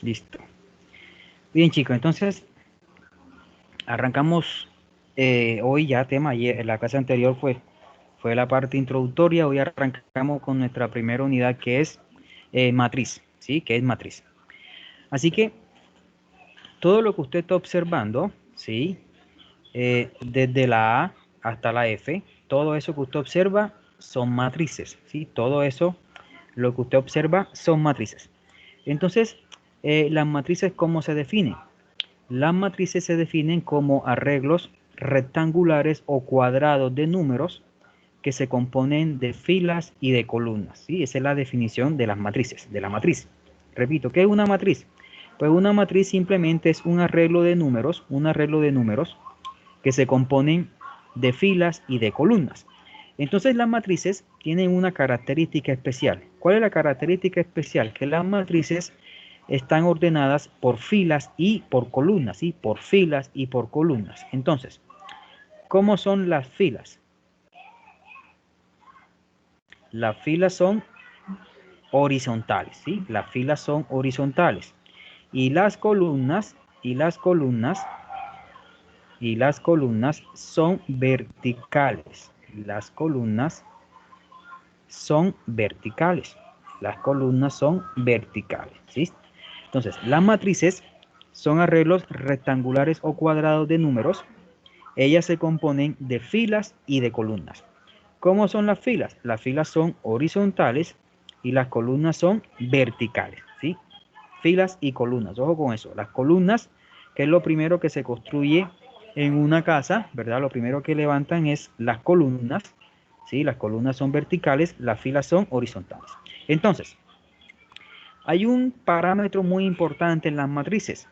Listo. Bien, chicos, entonces arrancamos hoy ya tema. Ayer, en la clase anterior fue la parte introductoria. Hoy arrancamos con nuestra primera unidad que es matriz, ¿sí? Que es matriz. Así que todo lo que usted está observando, ¿sí? Desde la A hasta la F, todo eso que usted observa son matrices, ¿sí? Todo eso, lo que usted observa son matrices. Entonces, las matrices, ¿cómo se definen? Las matrices se definen como arreglos rectangulares o cuadrados de números que se componen de filas y de columnas, ¿sí? Esa es la definición de las matrices, de la matriz. Repito, ¿qué es una matriz? Pues una matriz simplemente es un arreglo de números que se componen de filas y de columnas. Entonces las matrices tienen una característica especial. ¿Cuál es la característica especial? Que las matrices están ordenadas por filas y por columnas, ¿sí? Por filas y por columnas. Entonces, ¿cómo son las filas? Las filas son horizontales, ¿sí? Las filas son horizontales. Y las columnas, son verticales. Las columnas son verticales. Las columnas son verticales, ¿sí? Entonces, las matrices son arreglos rectangulares o cuadrados de números. Ellas se componen de filas y de columnas. ¿Cómo son las filas? Las filas son horizontales y las columnas son verticales, ¿sí? Filas y columnas, ojo con eso. Las columnas, que es lo primero que se construye en una casa, ¿verdad? Lo primero que levantan es las columnas, ¿sí? Las columnas son verticales, las filas son horizontales. Entonces, hay un parámetro muy importante en las matrices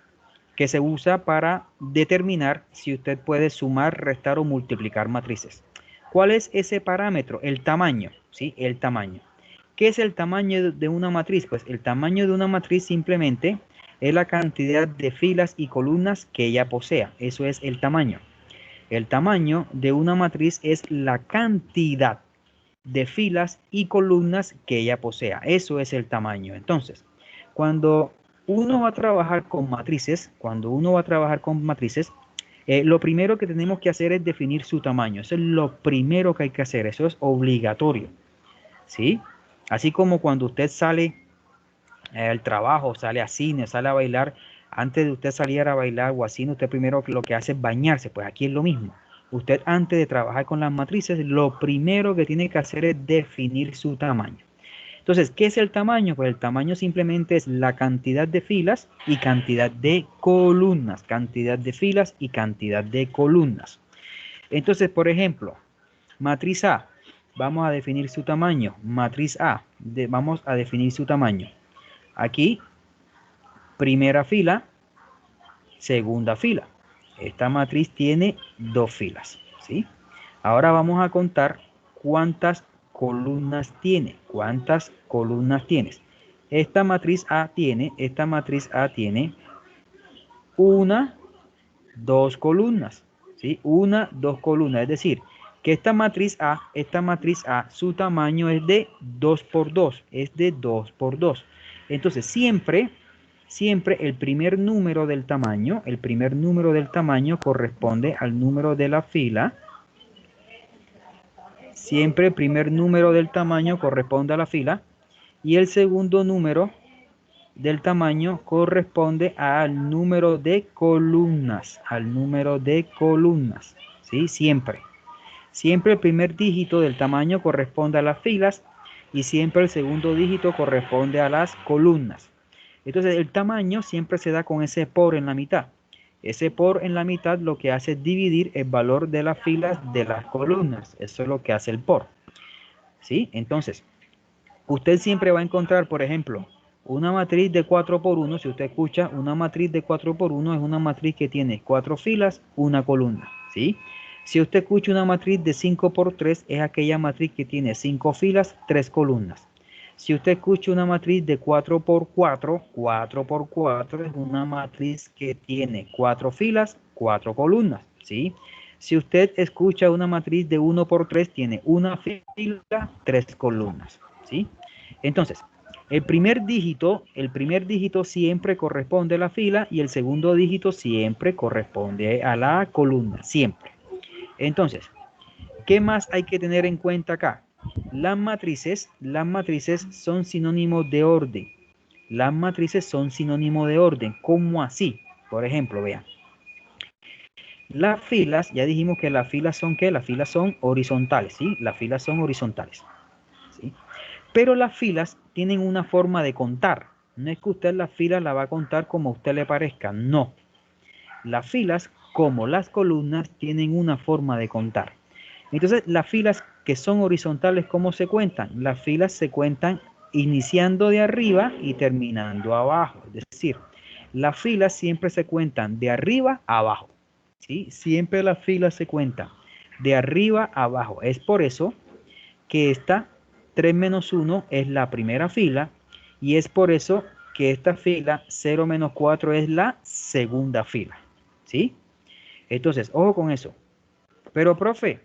que se usa para determinar si usted puede sumar, restar o multiplicar matrices. ¿Cuál es ese parámetro? El tamaño, ¿sí? El tamaño. ¿Qué es el tamaño de una matriz? Pues el tamaño de una matriz simplemente es la cantidad de filas y columnas que ella posea. Eso es el tamaño. El tamaño de una matriz es la cantidad de filas y columnas que ella posea. Eso es el tamaño. Entonces, cuando uno va a trabajar con matrices, lo primero que tenemos que hacer es definir su tamaño. Eso es lo primero que hay que hacer. Eso es obligatorio, ¿sí? Así como cuando usted sale al trabajo, sale a cine, sale a bailar, antes de usted salir a bailar o a cine, usted primero lo que hace es bañarse. Pues aquí es lo mismo. Usted antes de trabajar con las matrices, lo primero que tiene que hacer es definir su tamaño. Entonces, ¿qué es el tamaño? Pues el tamaño simplemente es la cantidad de filas y cantidad de columnas. Cantidad de filas y cantidad de columnas. Entonces, por ejemplo, matriz A, vamos a definir su tamaño. Matriz A, vamos a definir su tamaño. Aquí, primera fila, segunda fila. Esta matriz tiene dos filas, ¿sí? Ahora vamos a contar cuántas columnas tiene. ¿Cuántas columnas tienes? Esta matriz A tiene una, dos columnas, ¿sí? Una, dos columnas. Es decir, que esta matriz A, su tamaño es de 2 por 2, es de 2 por 2. Entonces, siempre el primer número del tamaño, corresponde al número de la fila. Siempre el primer número del tamaño corresponde a la fila y el segundo número del tamaño corresponde al número de columnas, ¿sí? Siempre el primer dígito del tamaño corresponde a las filas y siempre el segundo dígito corresponde a las columnas. Entonces el tamaño siempre se da con ese por en la mitad. Ese por en la mitad lo que hace es dividir el valor de las filas de las columnas. Eso es lo que hace el por, ¿sí? Entonces, usted siempre va a encontrar, por ejemplo, una matriz de 4 por 1. Si usted escucha, una matriz de 4 por 1 es una matriz que tiene 4 filas, una columna, ¿sí? Si usted escucha una matriz de 5 por 3, es aquella matriz que tiene 5 filas, 3 columnas. Si usted escucha una matriz de 4 por 4, 4 por 4 es una matriz que tiene 4 filas, 4 columnas, ¿sí? Si usted escucha una matriz de 1 por 3, tiene una fila, 3 columnas, ¿sí? Entonces, El primer dígito siempre corresponde a la fila y el segundo dígito siempre corresponde a la columna, siempre. Entonces, ¿qué más hay que tener en cuenta acá? Las matrices son sinónimos de orden. Las matrices son sinónimo de orden. ¿Cómo así? Por ejemplo, vean. Las filas, ya dijimos que las filas son ¿qué? Las filas son horizontales, ¿sí? Las filas son horizontales, ¿sí? Pero las filas tienen una forma de contar. No es que usted las filas la va a contar como a usted le parezca, no. Las filas, como las columnas, tienen una forma de contar. Entonces, las filas que son horizontales, ¿cómo se cuentan? Las filas se cuentan iniciando de arriba y terminando abajo. Es decir, las filas siempre se cuentan de arriba a abajo, ¿sí? Siempre las filas se cuentan de arriba a abajo. Es por eso que esta 3 menos 1 es la primera fila y es por eso que esta fila 0 menos 4 es la segunda fila, ¿sí? Entonces, ojo con eso. Pero, profe,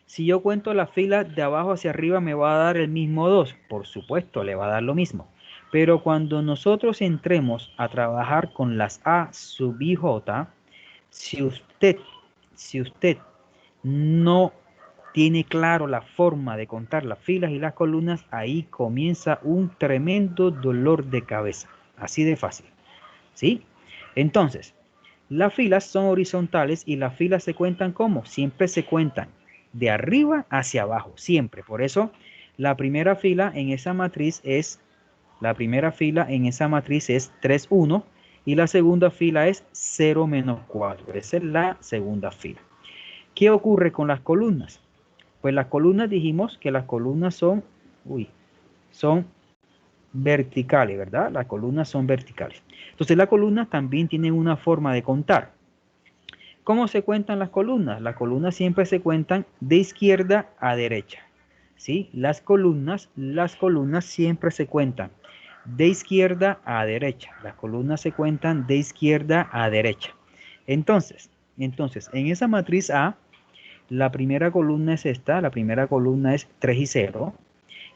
si yo cuento las filas de abajo hacia arriba, ¿me va a dar el mismo 2? Por supuesto, le va a dar lo mismo. Pero cuando nosotros entremos a trabajar con las A sub i j, si usted no tiene claro la forma de contar las filas y las columnas, ahí comienza un tremendo dolor de cabeza. Así de fácil, ¿sí? Entonces, las filas son horizontales y las filas se cuentan ¿cómo? Siempre se cuentan de arriba hacia abajo, siempre. Por eso, la primera fila en esa matriz es 3, 1 y la segunda fila es 0 menos 4. Esa es la segunda fila. ¿Qué ocurre con las columnas? Pues las columnas dijimos que las columnas son verticales, ¿verdad? Las columnas son verticales. Entonces las columnas también tienen una forma de contar. ¿Cómo se cuentan las columnas? Las columnas siempre se cuentan de izquierda a derecha, ¿sí? Las columnas siempre se cuentan de izquierda a derecha. Las columnas se cuentan de izquierda a derecha. Entonces, en esa matriz A, la primera columna es esta, la primera columna es 3 y 0,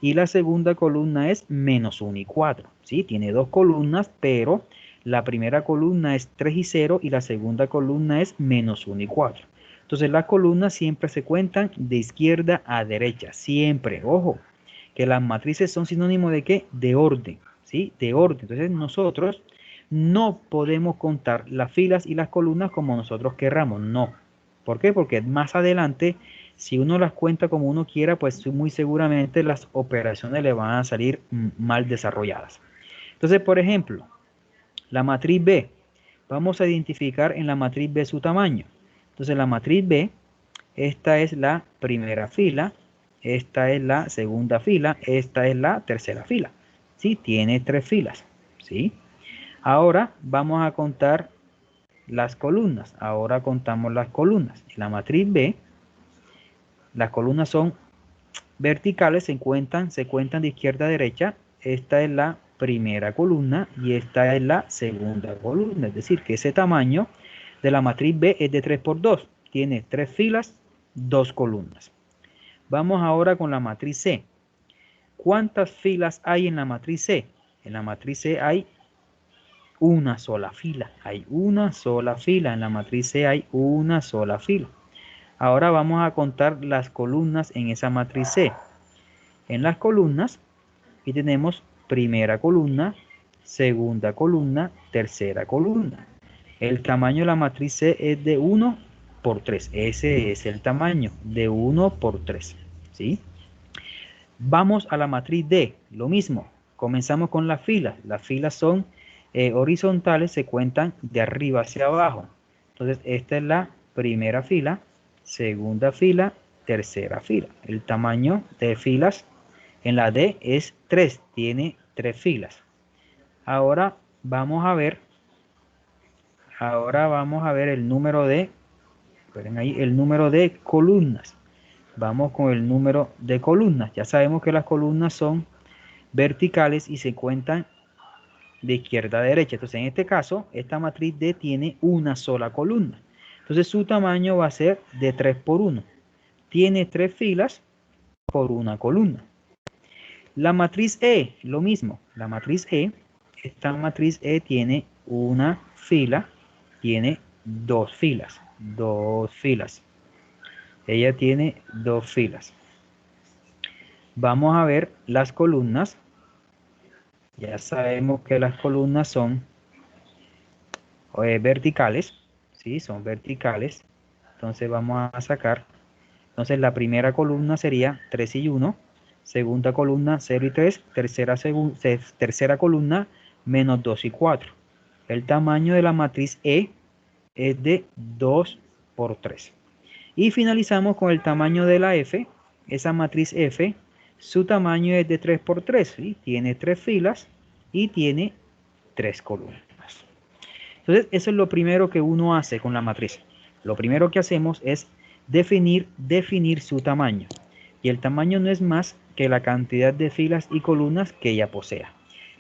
y la segunda columna es menos 1 y 4, ¿sí? Tiene dos columnas, pero la primera columna es 3 y 0 y la segunda columna es menos 1 y 4. Entonces las columnas siempre se cuentan de izquierda a derecha, siempre. Ojo, que las matrices son sinónimo de ¿qué? De orden, ¿sí? De orden. Entonces nosotros no podemos contar las filas y las columnas como nosotros querramos, no. ¿Por qué? Porque más adelante, si uno las cuenta como uno quiera, pues muy seguramente las operaciones le van a salir mal desarrolladas. Entonces, por ejemplo, la matriz B. Vamos a identificar en la matriz B su tamaño. Entonces, la matriz B, esta es la primera fila, esta es la segunda fila, esta es la tercera fila. ¿Sí? Tiene 3 filas. ¿Sí? Ahora vamos a contar las columnas. Ahora contamos las columnas. En la matriz B, las columnas son verticales, se cuentan de izquierda a derecha. Esta es la primera columna y esta es la segunda columna. Es decir, que ese tamaño de la matriz B es de 3 por 2. Tiene 3 filas, 2 columnas. Vamos ahora con la matriz C. ¿Cuántas filas hay en la matriz C? En la matriz C hay una sola fila. Hay una sola fila. En la matriz C hay una sola fila. Ahora vamos a contar las columnas en esa matriz C. En las columnas, aquí tenemos primera columna, segunda columna, tercera columna. El tamaño de la matriz C es de 1 por 3. Ese es el tamaño, de 1 por 3. ¿Sí? Vamos a la matriz D, lo mismo. Comenzamos con las filas. Las filas son horizontales, se cuentan de arriba hacia abajo. Entonces, esta es la primera fila, segunda fila, tercera fila. El tamaño de filas en la D es 3, tiene 3 filas. Ahora vamos a ver el número de, esperen ahí, el número de columnas. Vamos con el número de columnas. Ya sabemos que las columnas son verticales y se cuentan de izquierda a derecha. Entonces, en este caso, esta matriz D tiene una sola columna. Entonces, su tamaño va a ser de 3 por 1. Tiene 3 filas por una columna. La matriz E, lo mismo. La matriz E, esta matriz E tiene una fila, tiene dos filas. Dos filas. Ella tiene dos filas. Vamos a ver las columnas. Ya sabemos que las columnas son verticales. ¿Sí? Son verticales. Entonces vamos a sacar. Entonces la primera columna sería 3 y 1. Segunda columna 0 y 3. Tercera columna menos 2 y 4. El tamaño de la matriz E es de 2 por 3. Y finalizamos con el tamaño de la F. Esa matriz F, su tamaño es de 3 por 3. ¿Sí? Tiene 3 filas y tiene 3 columnas. Entonces, eso es lo primero que uno hace con la matriz. Lo primero que hacemos es definir su tamaño. Y el tamaño no es más que la cantidad de filas y columnas que ella posea.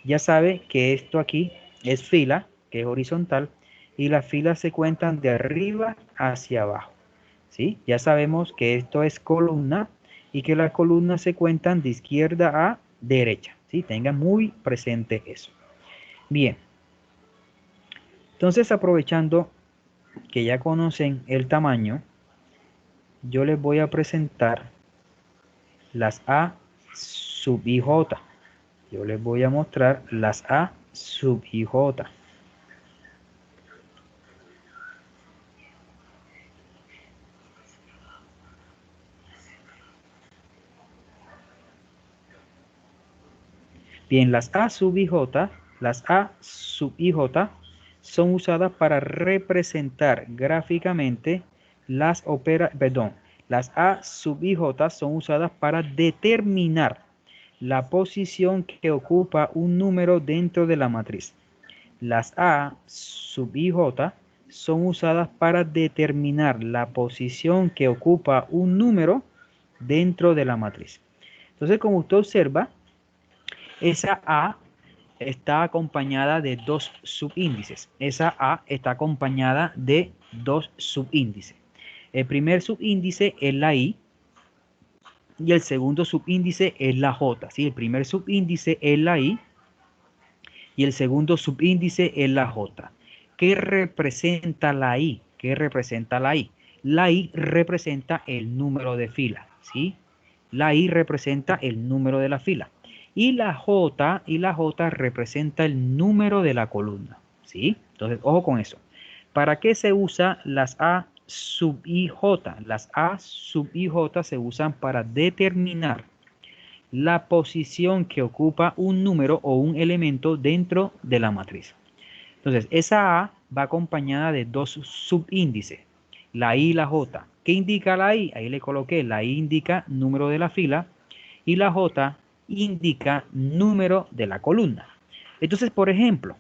Ya sabe que esto aquí es fila, que es horizontal, y las filas se cuentan de arriba hacia abajo. ¿Sí? Ya sabemos que esto es columna y que las columnas se cuentan de izquierda a derecha. ¿Sí? Tengan muy presente eso. Bien. Entonces, aprovechando que ya conocen el tamaño, yo les voy a presentar las A sub IJ. Yo les voy a mostrar las A sub IJ. Bien, las A sub IJ son usadas para representar gráficamente las A sub IJ son usadas para determinar la posición que ocupa un número dentro de la matriz. Las A sub IJ son usadas para determinar la posición que ocupa un número dentro de la matriz. Entonces, como usted observa, esa A está acompañada de dos subíndices. Esa A está acompañada de dos subíndices. El primer subíndice es la I y el segundo subíndice es la J. ¿Sí? El primer subíndice es la I y el segundo subíndice es la J. ¿Qué representa la I? ¿Qué representa la I? La I representa el número de fila, ¿sí? La I representa el número de la fila. Y la J representa el número de la columna, ¿sí? Entonces, ojo con eso. ¿Para qué se usa las A sub IJ? Las A sub IJ se usan para determinar la posición que ocupa un número o un elemento dentro de la matriz. Entonces, esa A va acompañada de dos subíndices, la I y la J. ¿Qué indica la I? Ahí le coloqué, la I indica número de la fila y la J indica número de la columna. Entonces, por ejemplo,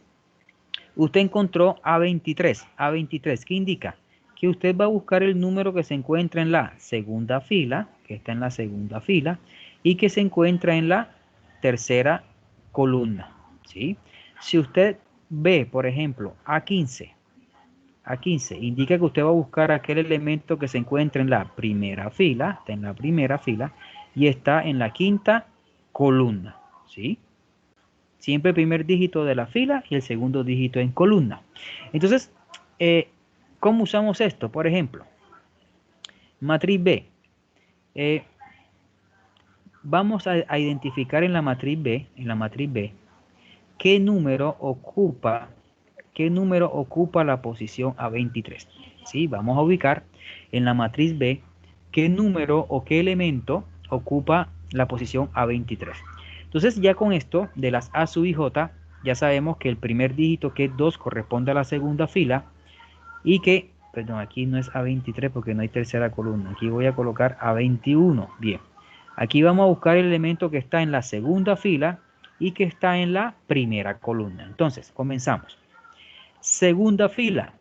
usted encontró A23. A23, ¿qué indica? Que usted va a buscar el número que se encuentra en la segunda fila, que está en la segunda fila, y que se encuentra en la tercera columna, ¿sí? Si usted ve, por ejemplo, A15, indica que usted va a buscar aquel elemento que se encuentra en la primera fila, está en la primera fila, y está en la quinta columna, ¿sí? Siempre el primer dígito de la fila y el segundo dígito en columna. Entonces, ¿cómo usamos esto? Por ejemplo, matriz B. Vamos a identificar en la matriz B, qué número ocupa la posición A23. ¿Sí? Vamos a ubicar en la matriz B qué número o qué elemento ocupa la posición A23. Entonces, ya con esto de las A sub IJ, ya sabemos que el primer dígito, que es 2, corresponde a la segunda fila y que, perdón, aquí no es A23 porque no hay tercera columna. Aquí voy a colocar A21. Bien, aquí vamos a buscar el elemento que está en la segunda fila y que está en la primera columna. Entonces, comenzamos. Segunda fila.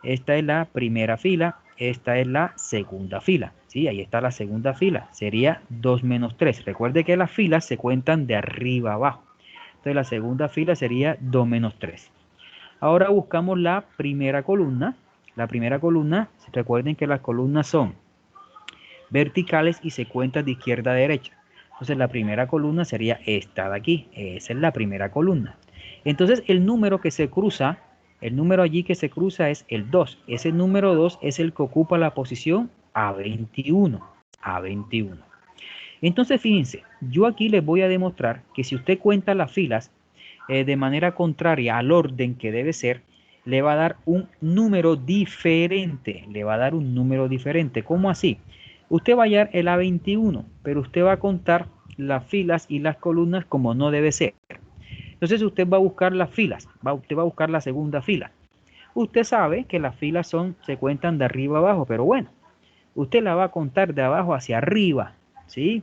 Esta es la primera fila, esta es la segunda fila. ¿Sí? Ahí está la segunda fila, sería 2 menos 3. Recuerde que las filas se cuentan de arriba a abajo. Entonces la segunda fila sería 2 menos 3. Ahora buscamos la primera columna. La primera columna, recuerden que las columnas son verticales y se cuentan de izquierda a derecha. Entonces la primera columna sería esta de aquí. Esa es la primera columna. Entonces el número que se cruza, el número allí que se cruza es el 2. Ese número 2 es el que ocupa la posición A21. A21. Entonces fíjense, yo aquí les voy a demostrar que si usted cuenta las filas de manera contraria al orden que debe ser, le va a dar un número diferente. Le va a dar un número diferente. ¿Cómo así? Usted va a hallar el A21, pero usted va a contar las filas y las columnas como no debe ser. Entonces usted va a buscar las filas, usted va a buscar la segunda fila. Usted sabe que las filas se cuentan de arriba a abajo, pero bueno, usted la va a contar de abajo hacia arriba, ¿sí?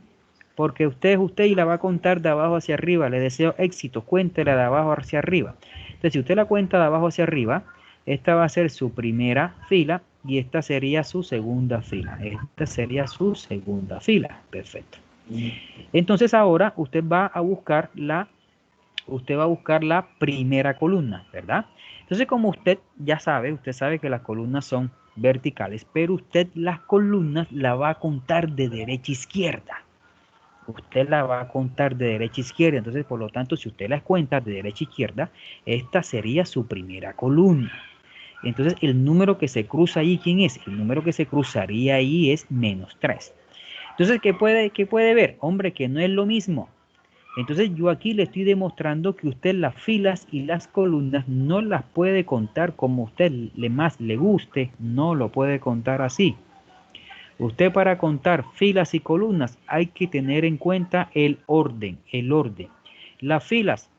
Porque usted es usted y la va a contar de abajo hacia arriba. Le deseo éxito, cuéntela de abajo hacia arriba. Entonces, si usted la cuenta de abajo hacia arriba, esta va a ser su primera fila y esta sería su segunda fila. Esta sería su segunda fila. Perfecto. Entonces, ahora usted va a buscar la primera columna, ¿verdad? Entonces, como usted ya sabe, usted sabe que las columnas son verticales, pero usted las columnas la va a contar de derecha a izquierda. Usted la va a contar de derecha a izquierda. Entonces, por lo tanto, si usted las cuenta de derecha a izquierda, esta sería su primera columna. Entonces, el número que se cruza ahí, ¿quién es? El número que se cruzaría ahí es -3. Entonces, ¿qué puede ver? Hombre, que no es lo mismo. Entonces yo aquí le estoy demostrando que usted las filas y las columnas no las puede contar como a usted más le guste, no lo puede contar así. Usted para contar filas y columnas hay que tener en cuenta el orden, Las filas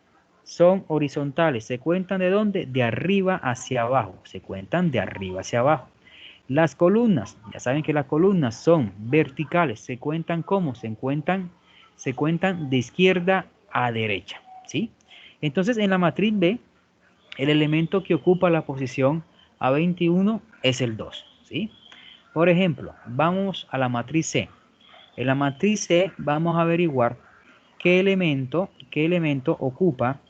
son horizontales, ¿se cuentan de dónde? De arriba hacia abajo, se cuentan de arriba hacia abajo. Las columnas, ya saben que las columnas son verticales, ¿se cuentan cómo? Se cuentan de izquierda a derecha, ¿sí? Entonces en la matriz B, el elemento que ocupa la posición A21 es el 2, ¿sí? Por ejemplo, vamos a la matriz C. En la matriz C vamos a averiguar qué elemento ocupa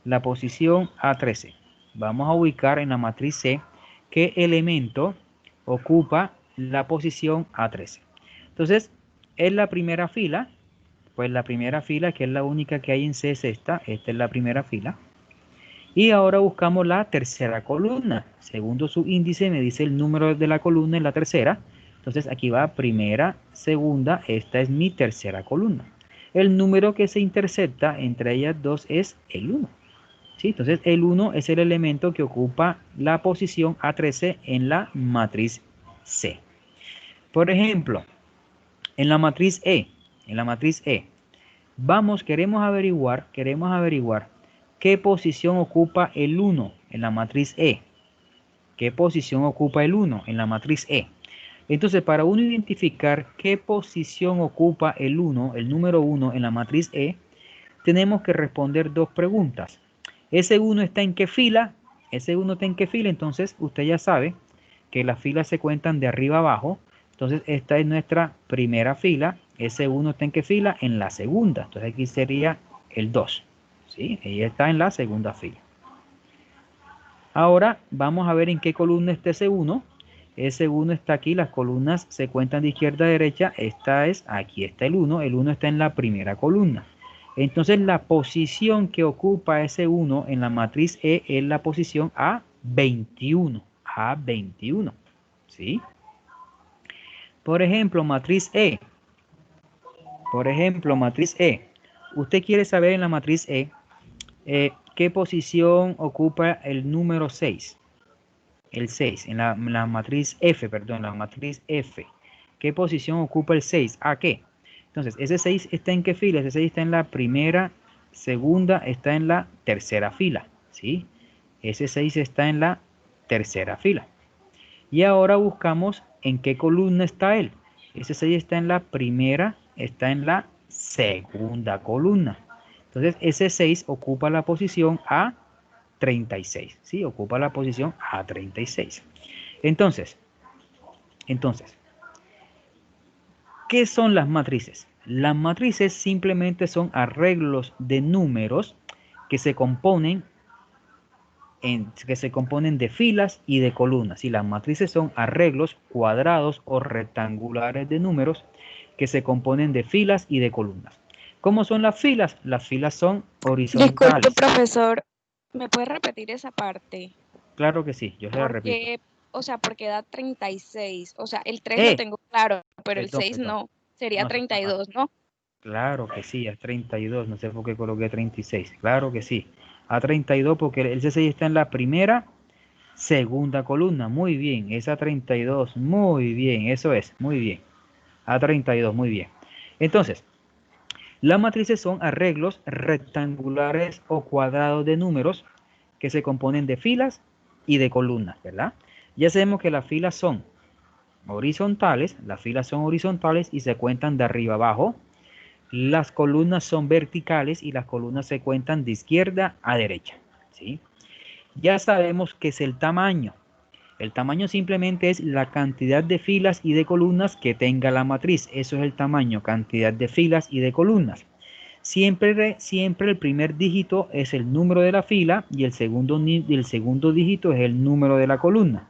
la posición A13. Vamos a ubicar en la matriz C qué elemento ocupa la posición A13. Entonces, en la primera fila, pues la primera fila, que es la única que hay en C, es esta es la primera fila. Y ahora buscamos la tercera columna. Segundo su índice me dice el número de la columna en la tercera. Entonces aquí va primera, segunda, esta es mi tercera columna. El número que se intersecta entre ellas dos es el 1. ¿Sí? Entonces el 1 es el elemento que ocupa la posición A13 en la matriz C. Por ejemplo, en la matriz E, queremos averiguar qué posición ocupa el 1 en la matriz E. ¿Qué posición ocupa el 1 en la matriz E? Entonces, para uno identificar qué posición ocupa el 1, el número 1 en la matriz E, tenemos que responder dos preguntas. ¿Ese 1 está en qué fila? Entonces usted ya sabe que las filas se cuentan de arriba a abajo. Entonces esta es nuestra primera fila. Ese 1 está en qué fila? En la segunda. Entonces aquí sería el 2. ¿Sí? Ella está en la segunda fila. Ahora vamos a ver en qué columna está ese 1. Ese 1 está aquí, las columnas se cuentan de izquierda a derecha. Aquí está el 1. El 1 está en la primera columna. Entonces la posición que ocupa ese 1 en la matriz E es la posición A21. A21. ¿Sí? Por ejemplo, matriz E. Usted quiere saber en la matriz E qué posición ocupa el número 6. El 6, en la matriz F, perdón, la matriz F. ¿Qué posición ocupa el 6? ¿A qué? Entonces, ¿ese 6 está en qué fila? Ese 6 está en la primera, segunda, está en la tercera fila, ¿sí? Ese 6 está en la tercera fila. Y ahora buscamos en qué columna está él. Ese 6 está en la primera, está en la segunda columna. Entonces, ese 6 ocupa la posición A36, ¿sí? Ocupa la posición A36. Entonces, ¿qué son las matrices? Las matrices simplemente son arreglos de números que se componen de filas y de columnas. Y las matrices son arreglos cuadrados o rectangulares de números que se componen de filas y de columnas. ¿Cómo son las filas? Las filas son Disculpe, horizontales. profesor, ¿me puede repetir esa parte? Claro que sí, yo se la repito. Porque, o sea, porque da 36. O sea, el 3 lo ¡Eh! tengo claro, pero el Perdón, 6 perdón. no. Sería No, sí, no, 32, ¿no? claro que sí, a 32. No sé por qué coloqué 36. Claro que sí. A 32 porque el C6 está en la primera, segunda columna. Muy bien. Es a 32. Muy bien. Eso es. Muy bien. A 32. Muy bien. Entonces, las matrices son arreglos rectangulares o cuadrados de números que se componen de filas y de columnas, ¿verdad? Ya sabemos que las filas son horizontales y se cuentan de arriba abajo. Las columnas son verticales y las columnas se cuentan de izquierda a derecha, ¿sí? Ya sabemos qué es el tamaño. El tamaño simplemente es la cantidad de filas y de columnas que tenga la matriz. Eso es el tamaño, cantidad de filas y de columnas. Siempre el primer dígito es el número de la fila y el segundo dígito es el número de la columna.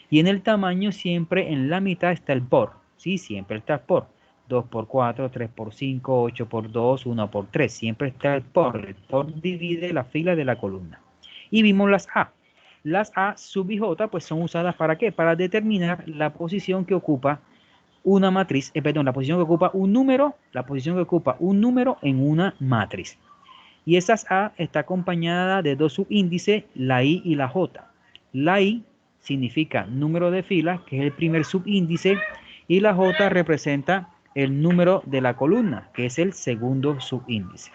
Y en el tamaño siempre en la mitad está el por, ¿sí? Siempre está el por. 2 por 4, 3 por 5, 8 por 2, 1 por 3. Siempre está el por. El por divide la fila de la columna. Y vimos las A. Las A sub y J pues son usadas ¿para qué? Para determinar la posición que ocupa una matriz, la posición que ocupa un número, en una matriz. Y esas A está acompañada de dos subíndices, la I y la J. La I significa número de filas, que es el primer subíndice, y la J representa el número de la columna, que es el segundo subíndice.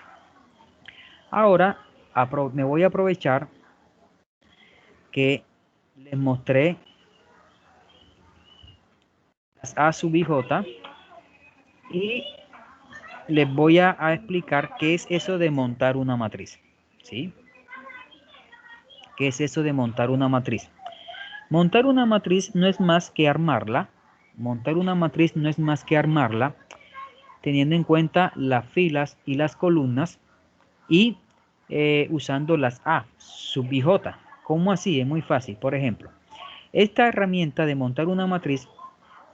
Ahora me voy a aprovechar que les mostré las A sub i J y les voy a explicar qué es eso de montar una matriz. ¿Sí? ¿Qué es eso de montar una matriz? Montar una matriz no es más que armarla. Montar una matriz no es más que armarla teniendo en cuenta las filas y las columnas y usando las A, sub y J. ¿Cómo así? Es muy fácil. Por ejemplo, esta herramienta de montar una matriz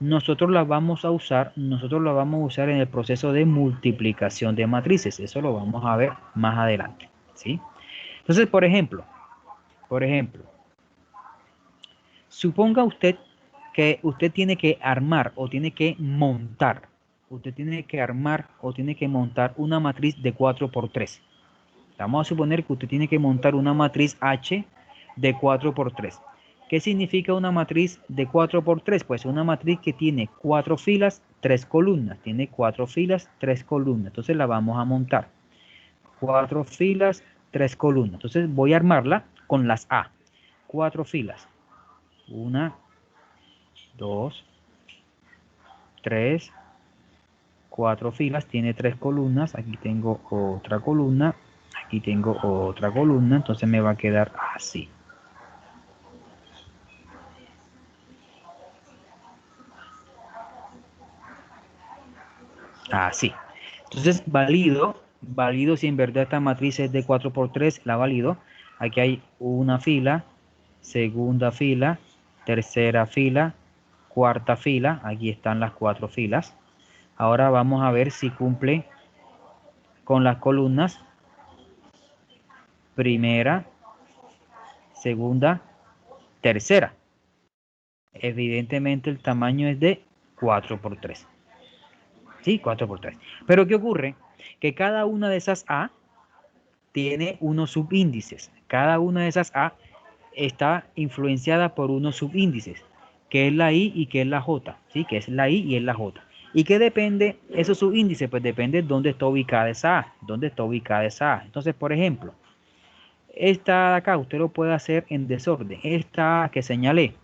nosotros la vamos a usar en el proceso de multiplicación de matrices. Eso lo vamos a ver más adelante, ¿sí? Entonces, por ejemplo, suponga usted que usted tiene que armar o tiene que montar. Usted tiene que armar o tiene que montar una matriz de 4×3. Vamos a suponer que usted tiene que montar una matriz H de 4×3. ¿Qué significa una matriz de 4×3? Pues una matriz que tiene 4 filas, 3 columnas. Tiene 4 filas, 3 columnas. Entonces la vamos a montar. 4 filas, 3 columnas. Entonces voy a armarla con las A. 4 filas. 1, 2, 3, 4 filas, tiene 3 columnas, aquí tengo otra columna, aquí tengo otra columna, entonces me va a quedar así. Así. Entonces valido si en verdad esta matriz es de 4×3, la valido. Aquí hay una fila, segunda fila, tercera fila, cuarta fila, aquí están las 4 filas. Ahora vamos a ver si cumple con las columnas. Primera, segunda, tercera. Evidentemente el tamaño es de 4×3. ¿Sí? 4×3. Pero ¿qué ocurre? Que cada una de esas A tiene unos subíndices. Cada una de esas A está influenciada por unos subíndices, que es la I y que es la J. ¿Sí? Que es la I y es la J. ¿Y qué depende esos subíndices? Pues depende de dónde está ubicada esa A. ¿Dónde está ubicada esa A? Entonces, por ejemplo, esta de acá usted lo puede hacer en desorden. Esta que señalé,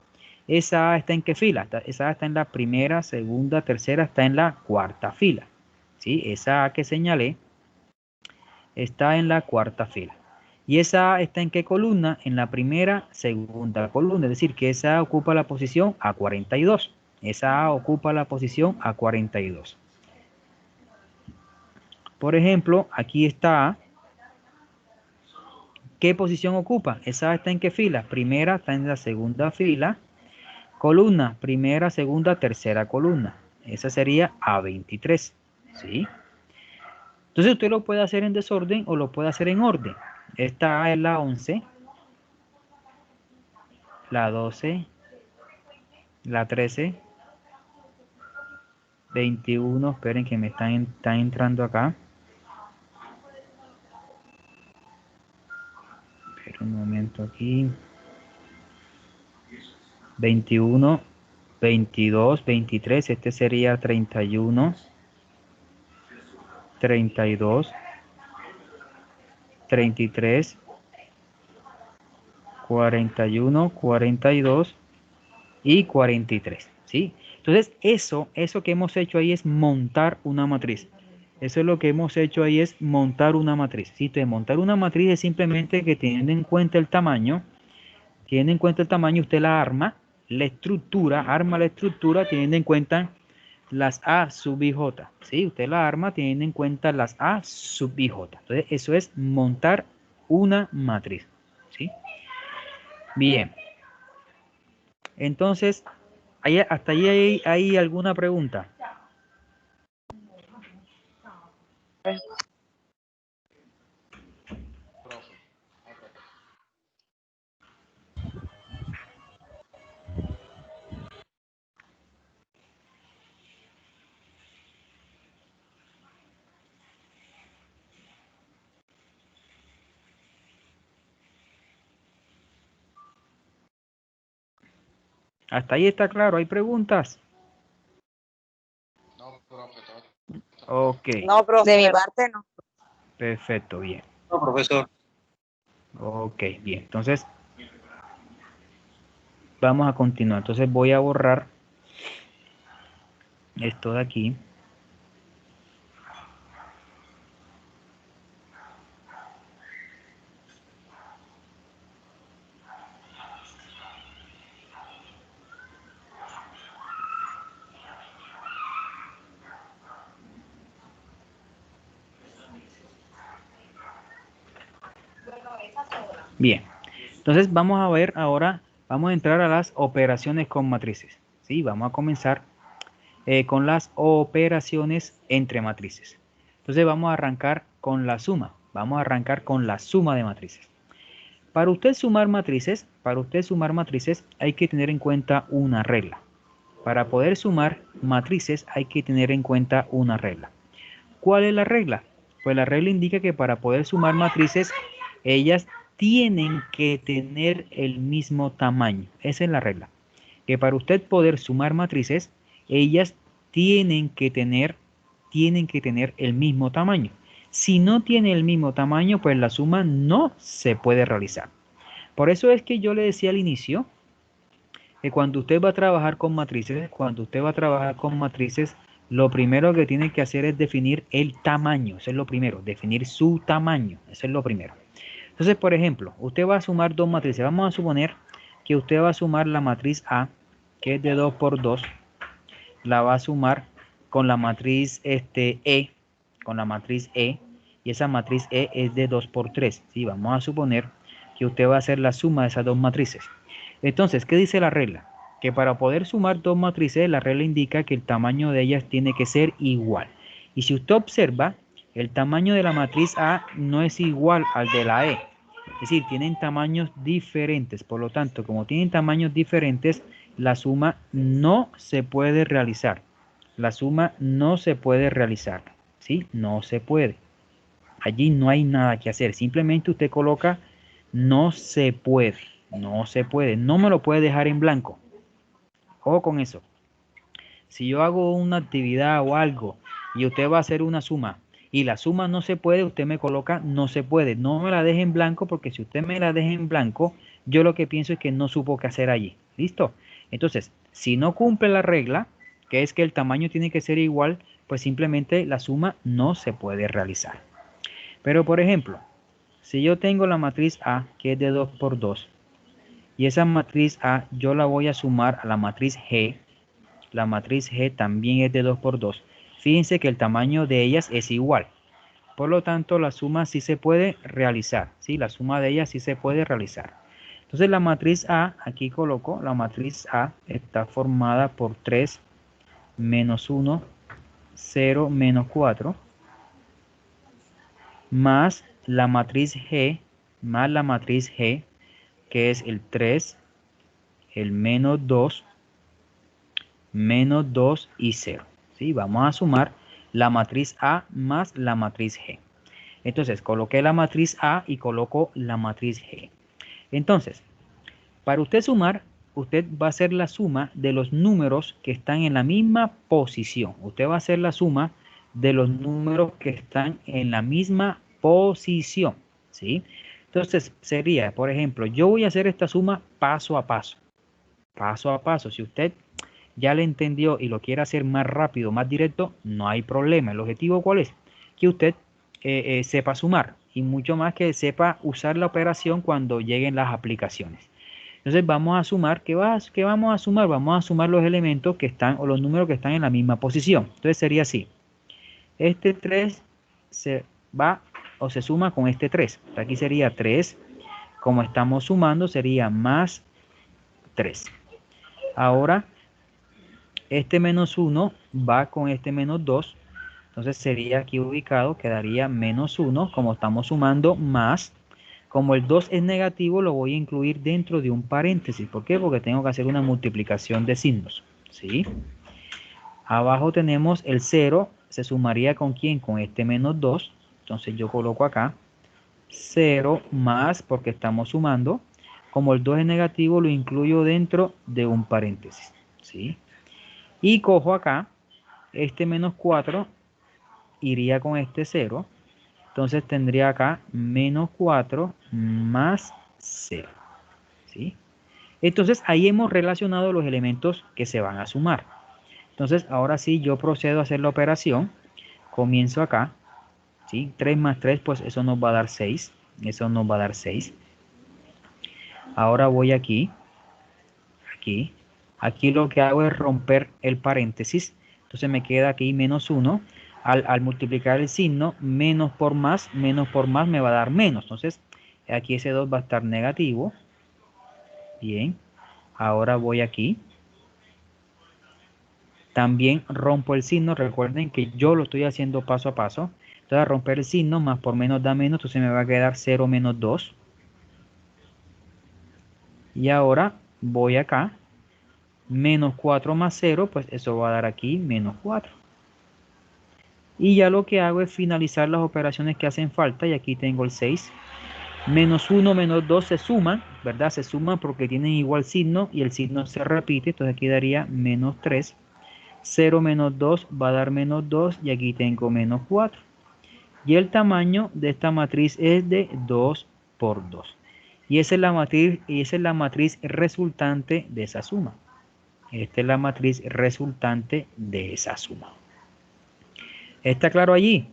esa está en qué fila? Esa está en la primera, segunda, tercera, está en la cuarta fila. ¿Sí? Esa que señalé está en la cuarta fila. ¿Y esa está en qué columna? En la primera, segunda columna. Es decir, que esa ocupa la posición A42. Esa ocupa la posición A42. Por ejemplo, aquí está A. ¿Qué posición ocupa? Esa está en qué fila? Primera, está en la segunda fila. Columna, primera, segunda, tercera columna. Esa sería A23, ¿sí? Entonces usted lo puede hacer en desorden o lo puede hacer en orden. Esta A es la 11, la 12, la 13, 21, esperen que me están entrando acá. Esperen un momento aquí. 21, 22, 23, este sería 31, 32, 33, 41, 42 y 43, ¿sí? Entonces, eso que hemos hecho ahí es montar una matriz. Eso es lo que hemos hecho ahí es montar una matriz. ¿Sí? Entonces, montar una matriz es simplemente que teniendo en cuenta el tamaño, usted la arma la estructura teniendo en cuenta las A sub i j, ¿sí? Usted la arma teniendo en cuenta las A sub i j. Entonces, eso es montar una matriz, ¿sí? Bien. Entonces, hasta ahí hay alguna pregunta. Hasta ahí está claro, ¿hay preguntas? Ok, No, profe. De mi parte, no. perfecto, bien. No, profesor. Ok, bien. Entonces, vamos a continuar. Entonces voy a borrar esto de aquí. Bien. Entonces vamos a ver ahora, vamos a entrar a las operaciones con matrices. ¿Sí? Vamos a comenzar con las operaciones entre matrices. Entonces vamos a arrancar con la suma. Vamos a arrancar con la suma de matrices. Para usted sumar matrices, hay que tener en cuenta una regla. Para poder sumar matrices hay que tener en cuenta una regla. ¿Cuál es la regla? Pues la regla indica que para poder sumar matrices, ellas tienen que tener el mismo tamaño. Esa es la regla. Que para usted poder sumar matrices, ellas tienen que tener el mismo tamaño. Si no tiene el mismo tamaño, pues la suma no se puede realizar. Por eso es que yo le decía al inicio que cuando usted va a trabajar con matrices, lo primero que tiene que hacer es definir el tamaño. Eso es lo primero, definir su tamaño. Eso es lo primero. Entonces, por ejemplo, usted va a sumar dos matrices. Vamos a suponer que usted va a sumar la matriz A, que es de 2 por 2, la va a sumar con la matriz E, y esa matriz E es de 2 por 3. ¿Sí? Vamos a suponer que usted va a hacer la suma de esas dos matrices. Entonces, ¿qué dice la regla? Que para poder sumar dos matrices, la regla indica que el tamaño de ellas tiene que ser igual. Y si usted observa, el tamaño de la matriz A no es igual al de la E. Es decir, tienen tamaños diferentes. Por lo tanto, como tienen tamaños diferentes, la suma no se puede realizar. La suma no se puede realizar. ¿Sí? No se puede. Allí no hay nada que hacer. Simplemente usted coloca no se puede. No se puede. No me lo puede dejar en blanco. Ojo con eso. Si yo hago una actividad o algo y usted va a hacer una suma y la suma no se puede, usted me coloca no se puede. No me la deje en blanco porque si usted me la deja en blanco, yo lo que pienso es que no supo qué hacer allí. ¿Listo? Entonces, si no cumple la regla, que es que el tamaño tiene que ser igual, pues simplemente la suma no se puede realizar. Pero por ejemplo, si yo tengo la matriz A, que es de 2 por 2, y esa matriz A yo la voy a sumar a la matriz G, la matriz G también es de 2 por 2. Fíjense que el tamaño de ellas es igual. Por lo tanto, la suma sí se puede realizar. ¿Sí? La suma de ellas sí se puede realizar. Entonces, la matriz A, aquí coloco, la matriz A está formada por 3 menos 1, 0, menos 4, más la matriz G, que es el 3, el menos 2 y 0. ¿Sí? Vamos a sumar la matriz A más la matriz G. Entonces, coloqué la matriz A y coloco la matriz G. Entonces, para usted sumar, usted va a hacer la suma de los números que están en la misma posición. Usted va a hacer la suma de los números que están en la misma posición. ¿Sí? Entonces, sería, por ejemplo, yo voy a hacer esta suma paso a paso. Paso a paso. Si usted ya le entendió y lo quiere hacer más rápido, más directo, no hay problema. ¿El objetivo cuál es? Que usted sepa sumar y mucho más que sepa usar la operación cuando lleguen las aplicaciones. Entonces vamos a sumar, ¿qué vamos a sumar? Vamos a sumar los elementos que están o los números que están en la misma posición. Entonces sería así. Este 3 se va o se suma con este 3. Aquí sería 3. Como estamos sumando sería más 3. Ahora este menos 1 va con este menos 2. Entonces sería aquí ubicado, quedaría menos 1. Como estamos sumando más. Como el 2 es negativo, lo voy a incluir dentro de un paréntesis. ¿Por qué? Porque tengo que hacer una multiplicación de signos. ¿Sí? Abajo tenemos el 0. ¿Se sumaría con quién? Con este menos 2. Entonces yo coloco acá 0 más, porque estamos sumando. Como el 2 es negativo, lo incluyo dentro de un paréntesis. ¿Sí? Y cojo acá este menos 4, iría con este 0. Entonces tendría acá menos 4 más 0. ¿Sí? Entonces ahí hemos relacionado los elementos que se van a sumar. Entonces ahora sí yo procedo a hacer la operación. Comienzo acá. ¿Sí? 3 más 3, pues eso nos va a dar 6. Eso nos va a dar 6. Ahora voy aquí. Aquí. Aquí lo que hago es romper el paréntesis. Entonces me queda aquí menos 1. Al multiplicar el signo, menos por más me va a dar menos. Entonces aquí ese 2 va a estar negativo. Bien. Ahora voy aquí. También rompo el signo. Recuerden que yo lo estoy haciendo paso a paso. Entonces a romper el signo, más por menos da menos. Entonces me va a quedar 0 menos 2. Y ahora voy acá. Menos 4 más 0, pues eso va a dar aquí menos 4. Y ya lo que hago es finalizar las operaciones que hacen falta. Y aquí tengo el 6. Menos 1, menos 2 se suman, ¿verdad? Se suman porque tienen igual signo y el signo se repite. Entonces aquí daría menos 3. 0 menos 2 va a dar menos 2 y aquí tengo menos 4. Y el tamaño de esta matriz es de 2 por 2. Y esa es la matriz resultante de esa suma. Esta es la matriz resultante de esa suma. ¿Está claro allí?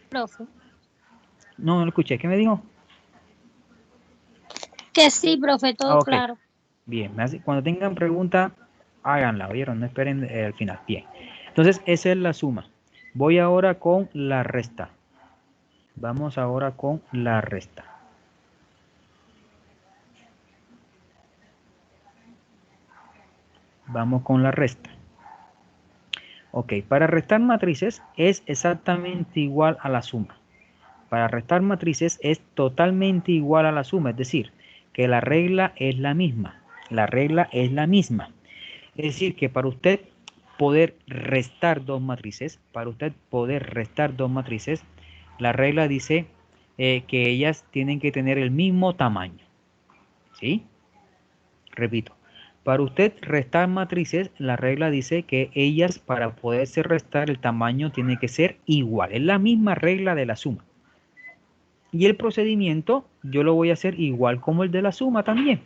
Profe. No, no lo escuché. ¿Qué me dijo? Que sí, profe, todo Ok. claro. Bien. Cuando tengan preguntas, háganla, ¿oyeron? No esperen al final. Bien. Entonces, esa es la suma. Voy ahora con la resta. Vamos ahora con la resta. Vamos con la resta. Ok, para restar matrices es exactamente igual a la suma. Para restar matrices es totalmente igual a la suma, es decir, que la regla es la misma. La regla es la misma. Es decir, que para usted poder restar dos matrices, la regla dice que ellas tienen que tener el mismo tamaño. ¿Sí? Repito, para usted restar matrices, la regla dice que ellas, para poderse restar, el tamaño tiene que ser igual. Es la misma regla de la suma. Y el procedimiento yo lo voy a hacer igual como el de la suma también.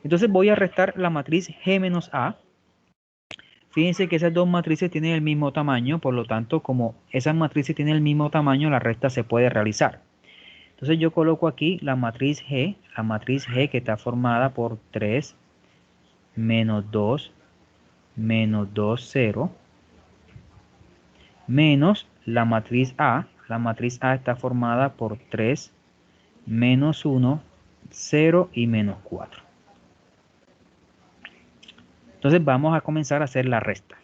Entonces voy a restar la matriz G menos A. Fíjense que esas dos matrices tienen el mismo tamaño, por lo tanto, como esas matrices tienen el mismo tamaño, la resta se puede realizar. Entonces yo coloco aquí la matriz G que está formada por 3 menos 2 menos 2, 0, menos la matriz A La matriz A está formada por 3, menos 1, 0 y menos 4. Entonces vamos a comenzar a hacer la resta.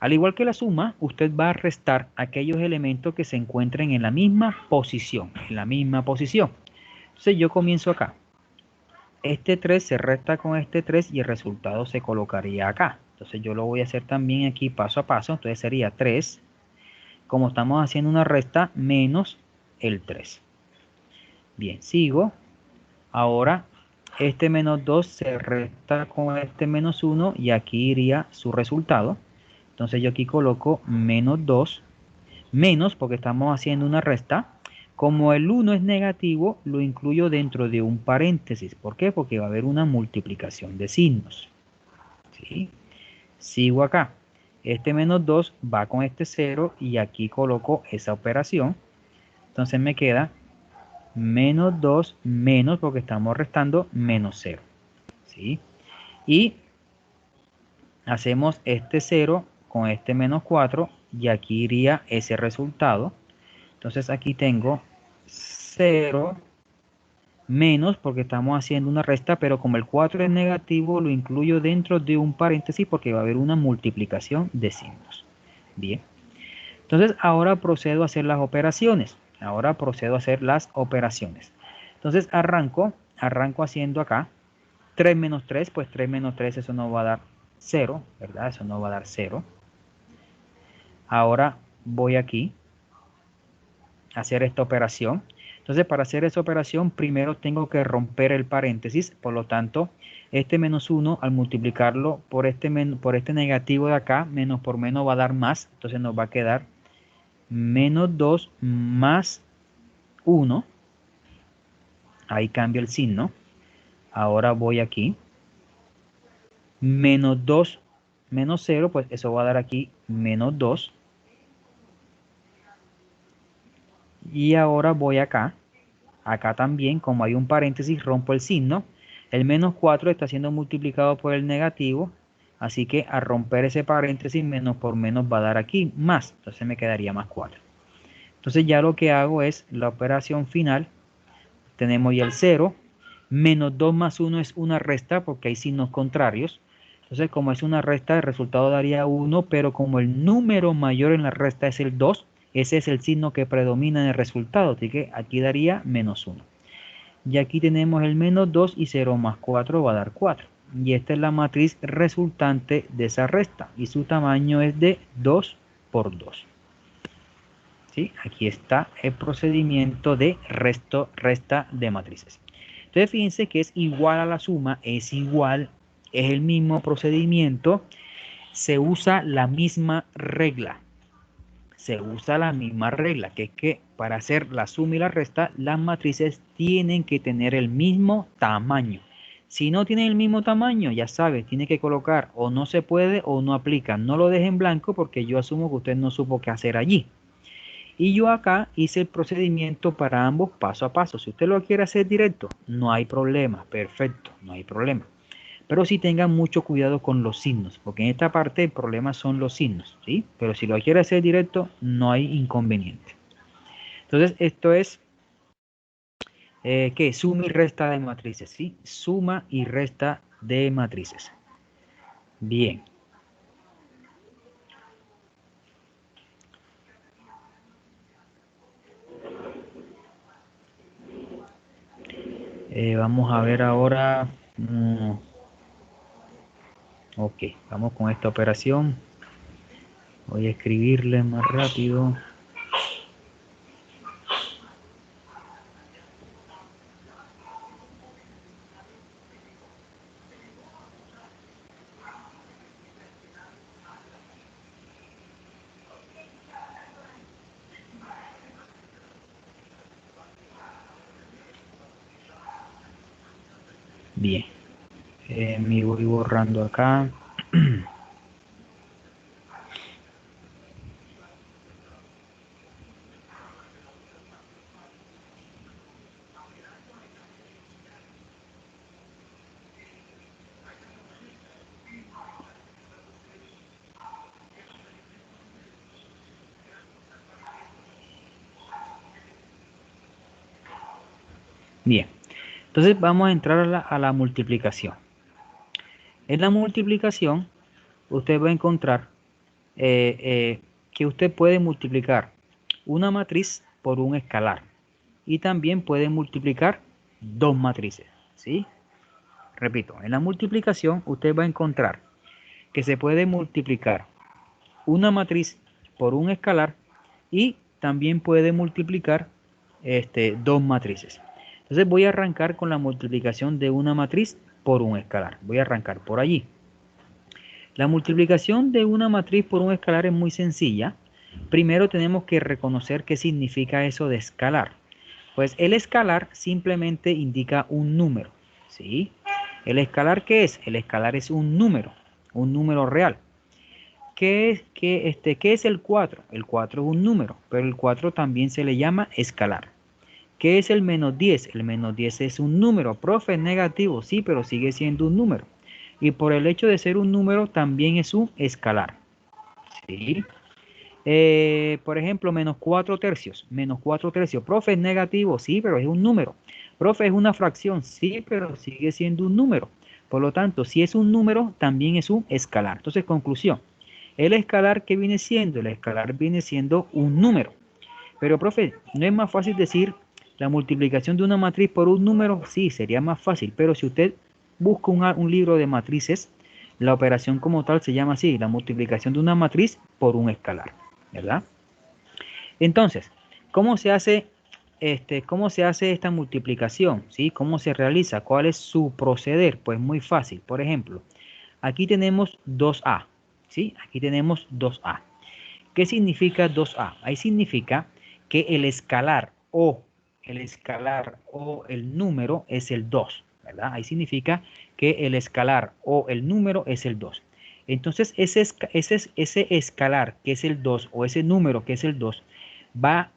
Al igual que la suma, usted va a restar aquellos elementos que se encuentren en la misma posición. Entonces yo comienzo acá. Este 3 se resta con este 3 y el resultado se colocaría acá. Entonces yo lo voy a hacer también aquí paso a paso. Entonces sería 3, como estamos haciendo una resta, menos el 3. Bien, sigo. Ahora este menos 2 se resta con este menos 1 y aquí iría su resultado. Entonces yo aquí coloco menos 2, menos porque estamos haciendo una resta. Como el 1 es negativo, lo incluyo dentro de un paréntesis. ¿Por qué? Porque va a haber una multiplicación de signos. ¿Sí? Sigo acá. Este menos 2 va con este 0 y aquí coloco esa operación. Entonces me queda menos 2 menos, porque estamos restando, menos 0. ¿Sí? Y hacemos este 0 con este menos 4 y aquí iría ese resultado. Entonces aquí tengo 0 menos, porque estamos haciendo una resta, pero como el 4 es negativo, lo incluyo dentro de un paréntesis porque va a haber una multiplicación de signos. Bien. Entonces ahora procedo a hacer las operaciones. Entonces arranco haciendo acá 3 menos 3, pues 3 menos 3, eso no va a dar 0, ¿verdad? Eso no va a dar 0. Ahora voy aquí a hacer esta operación. Entonces, para hacer esa operación, primero tengo que romper el paréntesis. Por lo tanto, este menos 1, al multiplicarlo por este negativo de acá, menos por menos va a dar más. Entonces nos va a quedar menos 2 más 1. Ahí cambio el signo. Ahora voy aquí. Menos 2 menos 0, pues eso va a dar aquí menos 2. Y ahora voy acá. Acá también, como hay un paréntesis, rompo el signo. El menos 4 está siendo multiplicado por el negativo. Así que al romper ese paréntesis, menos por menos va a dar aquí más. Entonces me quedaría más 4. Entonces ya lo que hago es la operación final. Tenemos ya el 0. Menos 2 más 1 es una resta porque hay signos contrarios. Entonces como es una resta, el resultado daría 1. Pero como el número mayor en la resta es el 2, ese es el signo que predomina en el resultado. Así que aquí daría menos 1. Y aquí tenemos el menos 2 y 0 más 4 va a dar 4. Y esta es la matriz resultante de esa resta. Y su tamaño es de 2 por 2. ¿Sí? Aquí está el procedimiento de resta de matrices. Entonces fíjense que es igual a la suma, es el mismo procedimiento, se usa la misma regla. Que es que para hacer la suma y la resta, las matrices tienen que tener el mismo tamaño. Si no tienen el mismo tamaño, ya sabes, tiene que colocar o no se puede o no aplica. No lo deje en blanco porque yo asumo que usted no supo qué hacer allí. Y yo acá hice el procedimiento para ambos paso a paso. Si usted lo quiere hacer directo, no hay problema. Perfecto, no hay problema. Pero sí tengan mucho cuidado con los signos, porque en esta parte el problema son los signos, ¿sí? Pero si lo quiere hacer directo, no hay inconveniente. Entonces, esto es, ¿qué? Suma y resta de matrices, ¿sí? Suma y resta de matrices. Bien. Vamos a ver ahora. Ok, vamos con esta operación. Voy a escribirle más rápido. Bien. Me voy borrando acá. Bien, entonces vamos a entrar a la multiplicación. En la multiplicación, usted va a encontrar que usted puede multiplicar una matriz por un escalar y también puede multiplicar dos matrices, ¿sí? Repito, en la multiplicación usted va a encontrar que se puede multiplicar una matriz por un escalar y también puede multiplicar dos matrices. Entonces voy a arrancar con la multiplicación de una matriz por un escalar. Voy a arrancar por allí. La multiplicación de una matriz por un escalar es muy sencilla. Primero tenemos que reconocer qué significa eso de escalar. Pues el escalar simplemente indica un número, ¿sí? ¿El escalar qué es? El escalar es un número real. ¿Qué es el 4? El 4 es un número, pero el 4 también se le llama escalar. ¿Qué es el menos 10? El menos 10 es un número. Profe, es negativo, sí, pero sigue siendo un número. Y por el hecho de ser un número, también es un escalar. ¿Sí? Por ejemplo, menos 4 tercios. Menos 4 tercios. Profe, es negativo, sí, pero es un número. Profe, es una fracción, sí, pero sigue siendo un número. Por lo tanto, si es un número, también es un escalar. Entonces, conclusión. El escalar, ¿qué viene siendo? El escalar viene siendo un número. Pero, profe, ¿no es más fácil decir la multiplicación de una matriz por un número? Sí, sería más fácil. Pero si usted busca un libro de matrices, la operación como tal se llama así, la multiplicación de una matriz por un escalar, ¿verdad? Entonces, ¿cómo se hace esta multiplicación? ¿Sí? ¿Cómo se realiza? ¿Cuál es su proceder? Pues muy fácil. Por ejemplo, aquí tenemos 2A, ¿sí? Aquí tenemos 2A. ¿Qué significa 2A? Ahí significa que el escalar o el número es el 2, ¿verdad? Ahí significa que el escalar o el número es el 2. Entonces, ese escalar que es el 2 o ese número que es el 2 va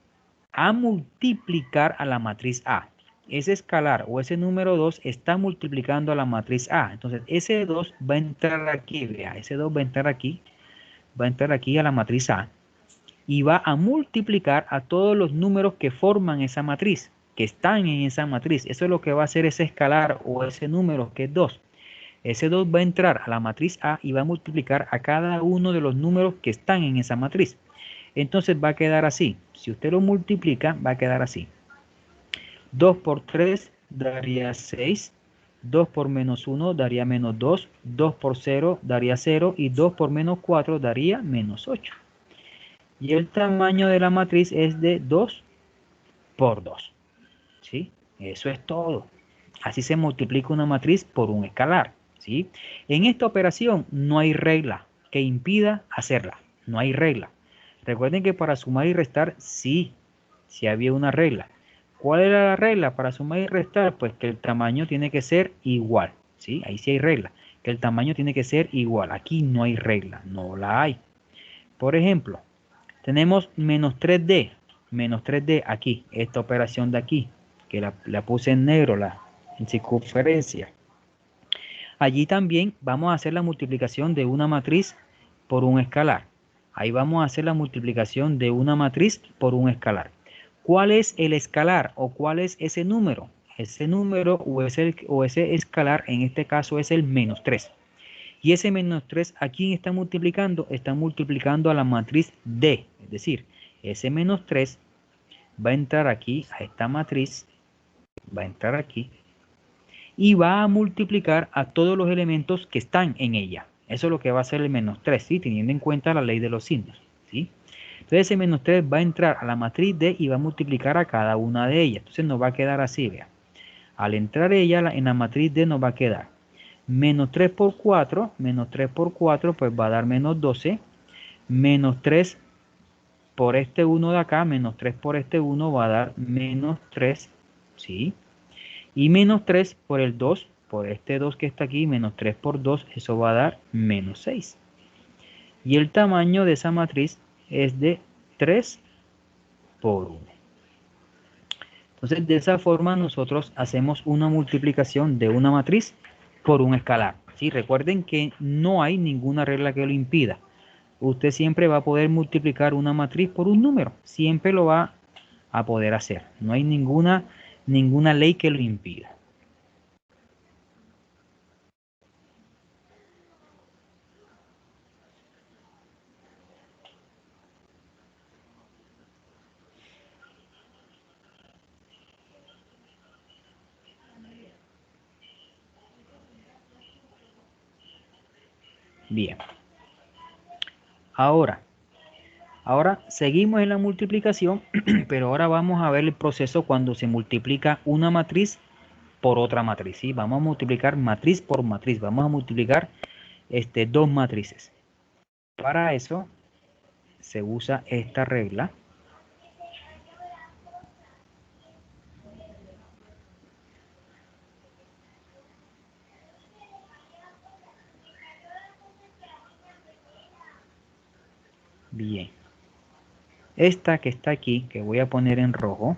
a multiplicar a la matriz A. Ese escalar o ese número 2 está multiplicando a la matriz A. Entonces, ese 2 va a entrar aquí, vea, ese 2 va a entrar aquí a la matriz A y va a multiplicar a todos los números que forman esa matriz, que están en esa matriz. Eso es lo que va a hacer ese escalar o ese número que es 2. Ese 2 va a entrar a la matriz A y va a multiplicar a cada uno de los números que están en esa matriz. Entonces va a quedar así. Si usted lo multiplica, va a quedar así. 2 por 3 daría 6. 2 por menos 1 daría menos 2. 2 por 0 daría 0. Y 2 por menos 4 daría menos 8. Y el tamaño de la matriz es de 2 por 2. ¿Sí? Eso es todo. Así se multiplica una matriz por un escalar. ¿Sí? En esta operación no hay regla que impida hacerla. No hay regla. Recuerden que para sumar y restar sí había una regla. ¿Cuál era la regla para sumar y restar? Pues que el tamaño tiene que ser igual. ¿Sí? Ahí sí hay regla. Que el tamaño tiene que ser igual. Aquí no hay regla. No la hay. Por ejemplo, tenemos menos 3D. Menos 3D aquí. Esta operación de aquí. Que la puse en negro, en circunferencia. Allí también vamos a hacer la multiplicación de una matriz por un escalar. Ahí vamos a hacer la multiplicación de una matriz por un escalar. ¿Cuál es el escalar o cuál es ese número? Ese número o ese escalar en este caso es el menos 3. Y ese menos 3, ¿a quién está multiplicando? Está multiplicando a la matriz D. Es decir, ese menos 3 va a entrar aquí, a esta matriz, va a entrar aquí, y va a multiplicar a todos los elementos que están en ella. Eso es lo que va a hacer el menos 3, ¿sí? Teniendo en cuenta la ley de los signos, ¿sí? Entonces ese menos 3 va a entrar a la matriz D y va a multiplicar a cada una de ellas. Entonces nos va a quedar así, vea. Al entrar ella en la matriz D nos va a quedar menos 3 por 4, pues va a dar menos 12, menos 3 por este 1 de acá, menos 3 por este 1 va a dar menos 3, ¿sí? Y menos 3 por el 2, por este 2 que está aquí, menos 3 por 2, eso va a dar menos 6. Y el tamaño de esa matriz es de 3 por 1. Entonces, de esa forma nosotros hacemos una multiplicación de una matriz por un escalar. ¿Sí? Recuerden que no hay ninguna regla que lo impida. Usted siempre va a poder multiplicar una matriz por un número. Siempre lo va a poder hacer. No hay ninguna ninguna ley que lo impida. Bien. Ahora seguimos en la multiplicación, pero ahora vamos a ver el proceso cuando se multiplica una matriz por otra matriz. ¿Sí? Vamos a multiplicar matriz por matriz. Vamos a multiplicar dos matrices. Para eso se usa esta regla. Bien. Esta que está aquí, que voy a poner en rojo,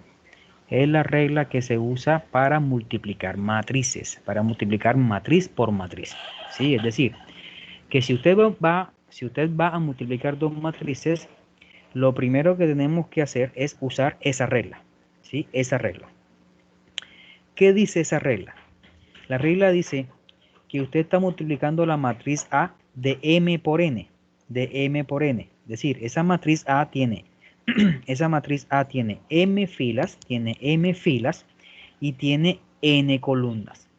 es la regla que se usa para multiplicar matrices, para multiplicar matriz por matriz. ¿Sí? Es decir, que si usted va a multiplicar dos matrices, lo primero que tenemos que hacer es usar esa regla. ¿Sí? Esa regla. ¿Qué dice esa regla? La regla dice que usted está multiplicando la matriz A de M por N. De M por N. Es decir, esa matriz A tiene M filas, y tiene N columnas.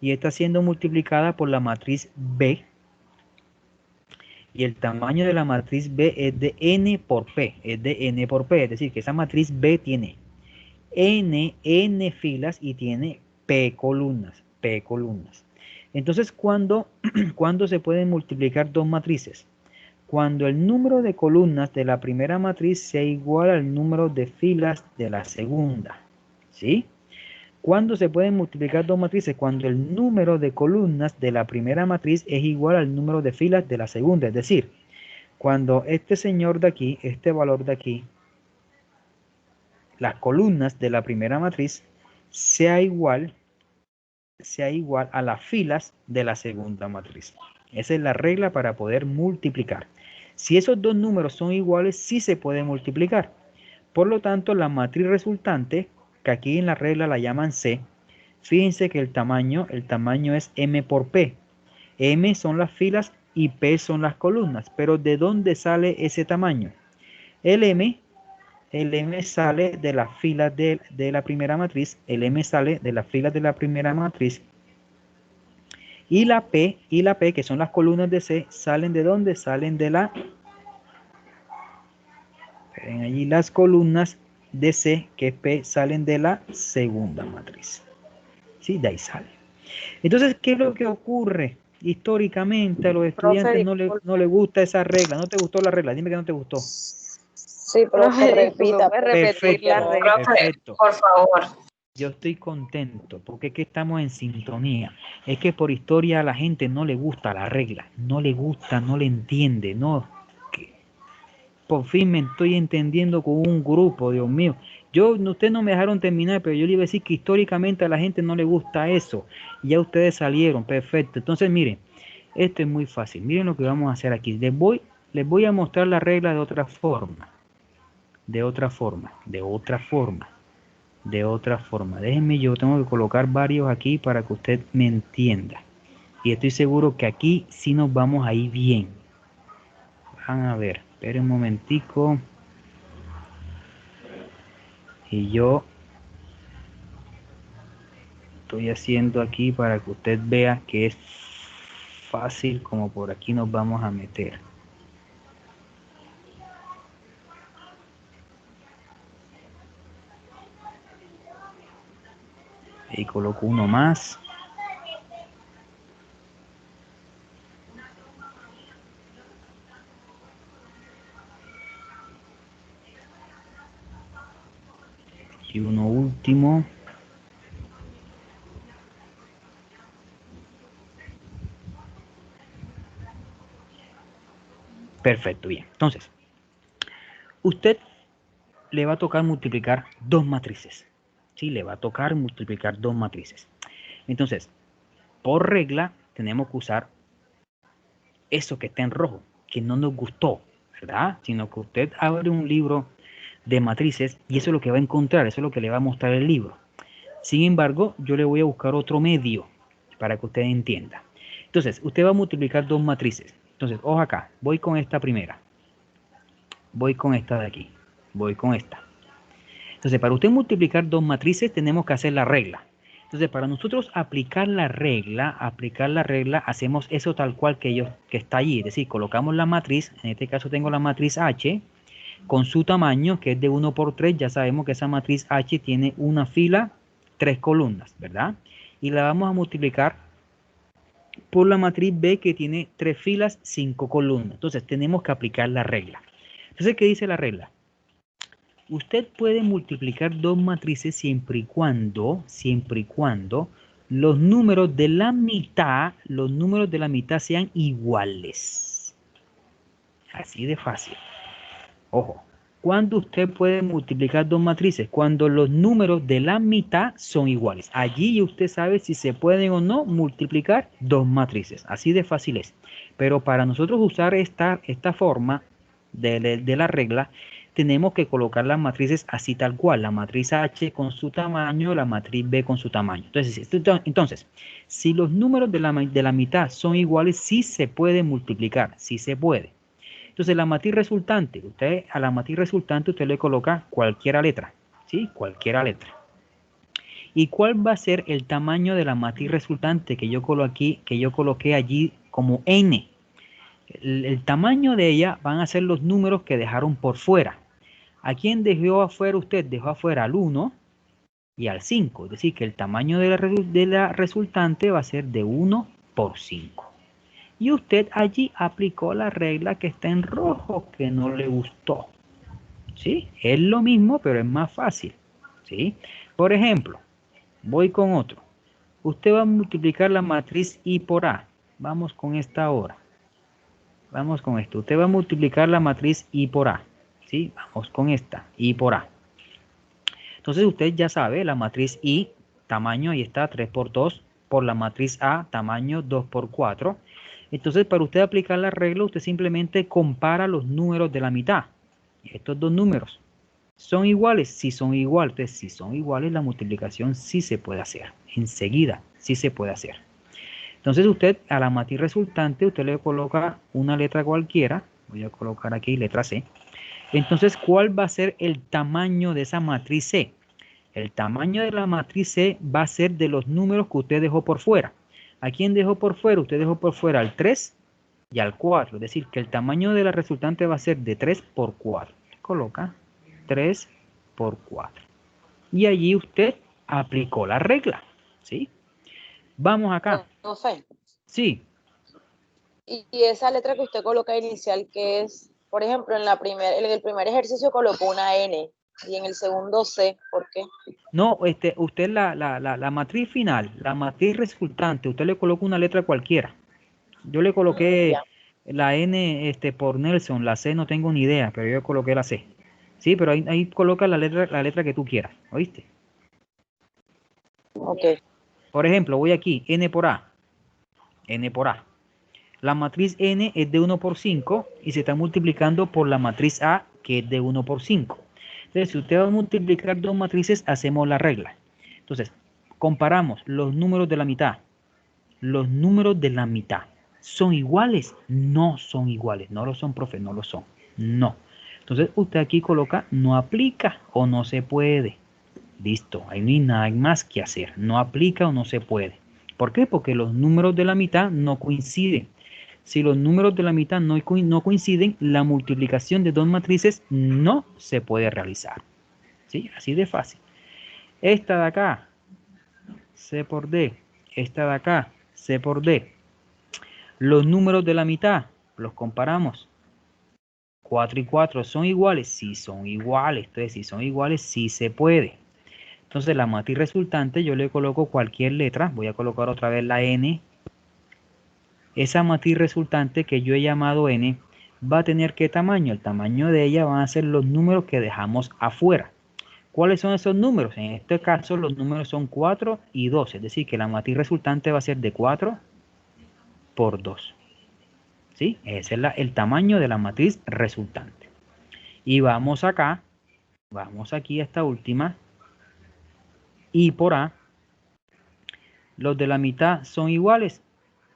Y está siendo multiplicada por la matriz B. Y el tamaño de la matriz B es de N por P. Es de N por P. Es decir, que esa matriz B tiene N filas y tiene P columnas. Entonces, ¿cuándo se pueden multiplicar dos matrices? Cuando el número de columnas de la primera matriz sea igual al número de filas de la segunda. ¿Sí? ¿Cuándo se pueden multiplicar dos matrices? Cuando el número de columnas de la primera matriz es igual al número de filas de la segunda. Es decir, cuando este señor de aquí, este valor de aquí, las columnas de la primera matriz sea igual a las filas de la segunda matriz. Esa es la regla para poder multiplicar. Si esos dos números son iguales, sí se puede multiplicar. Por lo tanto, la matriz resultante, que aquí en la regla la llaman C, fíjense que el tamaño es M por P. M son las filas y P son las columnas. Pero ¿de dónde sale ese tamaño? El M sale de las filas de la primera matriz. El M sale de las filas de la primera matriz. Y la P, que son las columnas de C, ¿salen de dónde? Salen de la... Ven allí las columnas de C, que es P, salen de la segunda matriz. ¿Sí? De ahí sale. Entonces, ¿qué es lo que ocurre? Históricamente a los estudiantes no les gusta esa regla. ¿No te gustó la regla? Dime que no te gustó. Sí, profe, repita. Repetir la regla. Perfecto. Por favor. Yo estoy contento porque es que estamos en sintonía. Es que por historia a la gente no le gusta la regla. No le gusta, no le entiende. No. Por fin me estoy entendiendo con un grupo, Dios mío. Ustedes no me dejaron terminar, pero yo le iba a decir que históricamente a la gente no le gusta eso. Y ya ustedes salieron, perfecto. Entonces, miren, esto es muy fácil. Miren lo que vamos a hacer aquí. Les voy a mostrar la regla de otra forma. De otra forma. Déjenme, yo tengo que colocar varios aquí para que usted me entienda. Y estoy seguro que aquí sí nos vamos a ir bien. Van a ver, esperen un momentico. Y yo estoy haciendo aquí para que usted vea que es fácil como por aquí nos vamos a meter. Y coloco uno más. Y uno último. Perfecto, bien. Entonces, usted le va a tocar multiplicar dos matrices. Sí, le va a tocar multiplicar dos matrices. Entonces, por regla, tenemos que usar eso que está en rojo, que no nos gustó, ¿verdad? Sino que usted abre un libro de matrices y eso es lo que va a encontrar, eso es lo que le va a mostrar el libro. Sin embargo, yo le voy a buscar otro medio para que usted entienda. Entonces, usted va a multiplicar dos matrices. Entonces, ojo acá, voy con esta primera. Voy con esta de aquí. Voy con esta. Entonces, para usted multiplicar dos matrices, tenemos que hacer la regla. Entonces, para nosotros aplicar la regla, hacemos eso tal cual que está allí. Es decir, colocamos la matriz, en este caso tengo la matriz H, con su tamaño, que es de 1 por 3. Ya sabemos que esa matriz H tiene una fila, 3 columnas, ¿verdad? Y la vamos a multiplicar por la matriz B, que tiene 3 filas, 5 columnas. Entonces, tenemos que aplicar la regla. Entonces, ¿qué dice la regla? Usted puede multiplicar dos matrices siempre y cuando los números de la mitad sean iguales. Así de fácil. Ojo, ¿cuándo usted puede multiplicar dos matrices? Cuando los números de la mitad son iguales. Allí usted sabe si se pueden o no multiplicar dos matrices. Así de fácil es. Pero para nosotros usar esta forma de la regla, tenemos que colocar las matrices así tal cual. La matriz H con su tamaño, la matriz B con su tamaño. Entonces, si los números de la mitad son iguales, sí se puede multiplicar. Sí se puede. Entonces, la matriz resultante, a la matriz resultante usted le coloca cualquiera letra. ¿Sí? Cualquiera letra. ¿Y cuál va a ser el tamaño de la matriz resultante que yo coloqué allí como n? El tamaño de ella van a ser los números que dejaron por fuera. ¿A quién dejó afuera usted? Dejó afuera al 1 y al 5. Es decir, que el tamaño de la resultante va a ser de 1 por 5. Y usted allí aplicó la regla que está en rojo, que no le gustó. ¿Sí? Es lo mismo, pero es más fácil. ¿Sí? Por ejemplo, voy con otro. Usted va a multiplicar la matriz I por A. Vamos con esta ahora. Vamos con esto. Usted va a multiplicar la matriz I por A. ¿Sí? Vamos con esta, I por A. Entonces usted ya sabe, la matriz I, tamaño, ahí está, 3 por 2, por la matriz A, tamaño 2 por 4. Entonces, para usted aplicar la regla, usted simplemente compara los números de la mitad. Estos dos números, ¿son iguales? Sí son iguales. Entonces, si son iguales, la multiplicación sí se puede hacer. Enseguida, sí se puede hacer. Entonces, usted a la matriz resultante, usted le coloca una letra cualquiera. Voy a colocar aquí letra C. Entonces, ¿cuál va a ser el tamaño de esa matriz C? El tamaño de la matriz C va a ser de los números que usted dejó por fuera. ¿A quién dejó por fuera? Usted dejó por fuera al 3 y al 4. Es decir, que el tamaño de la resultante va a ser de 3 por 4. Coloca 3 por 4. Y allí usted aplicó la regla. ¿Sí? Vamos acá. Profe, Sí. y esa letra que usted coloca inicial, que es, por ejemplo, en el primer ejercicio colocó una N y en el segundo C, ¿por qué? No, usted la matriz final, la matriz resultante, usted le coloca una letra cualquiera. Yo le coloqué la N por Nelson, la C no tengo ni idea, pero yo coloqué la C. Sí, pero ahí coloca la letra que tú quieras, ¿oíste? Ok. Por ejemplo, voy aquí, N por A. N por A. La matriz N es de 1 por 5 y se está multiplicando por la matriz A, que es de 1 por 5. Entonces, si usted va a multiplicar dos matrices, hacemos la regla. Entonces, comparamos los números de la mitad. Los números de la mitad, ¿son iguales? No son iguales. No lo son, profe, no lo son. No. Entonces, usted aquí coloca no aplica o no se puede. Listo, ahí no hay nada más que hacer. No aplica o no se puede. ¿Por qué? Porque los números de la mitad no coinciden. Si los números de la mitad no coinciden, la multiplicación de dos matrices no se puede realizar. ¿Sí? Así de fácil. Esta de acá, C por D. Esta de acá, C por D. Los números de la mitad, los comparamos. 4 y 4 son iguales. Sí son iguales. Entonces, si son iguales, sí se puede. Entonces, la matriz resultante, yo le coloco cualquier letra. Voy a colocar otra vez la N. Esa matriz resultante que yo he llamado N va a tener ¿qué tamaño? El tamaño de ella van a ser los números que dejamos afuera. ¿Cuáles son esos números? En este caso los números son 4 y 2. Es decir, que la matriz resultante va a ser de 4 por 2. ¿Sí? Ese es el tamaño de la matriz resultante. Y vamos acá. Vamos aquí a esta última. y por A, los de la mitad son iguales.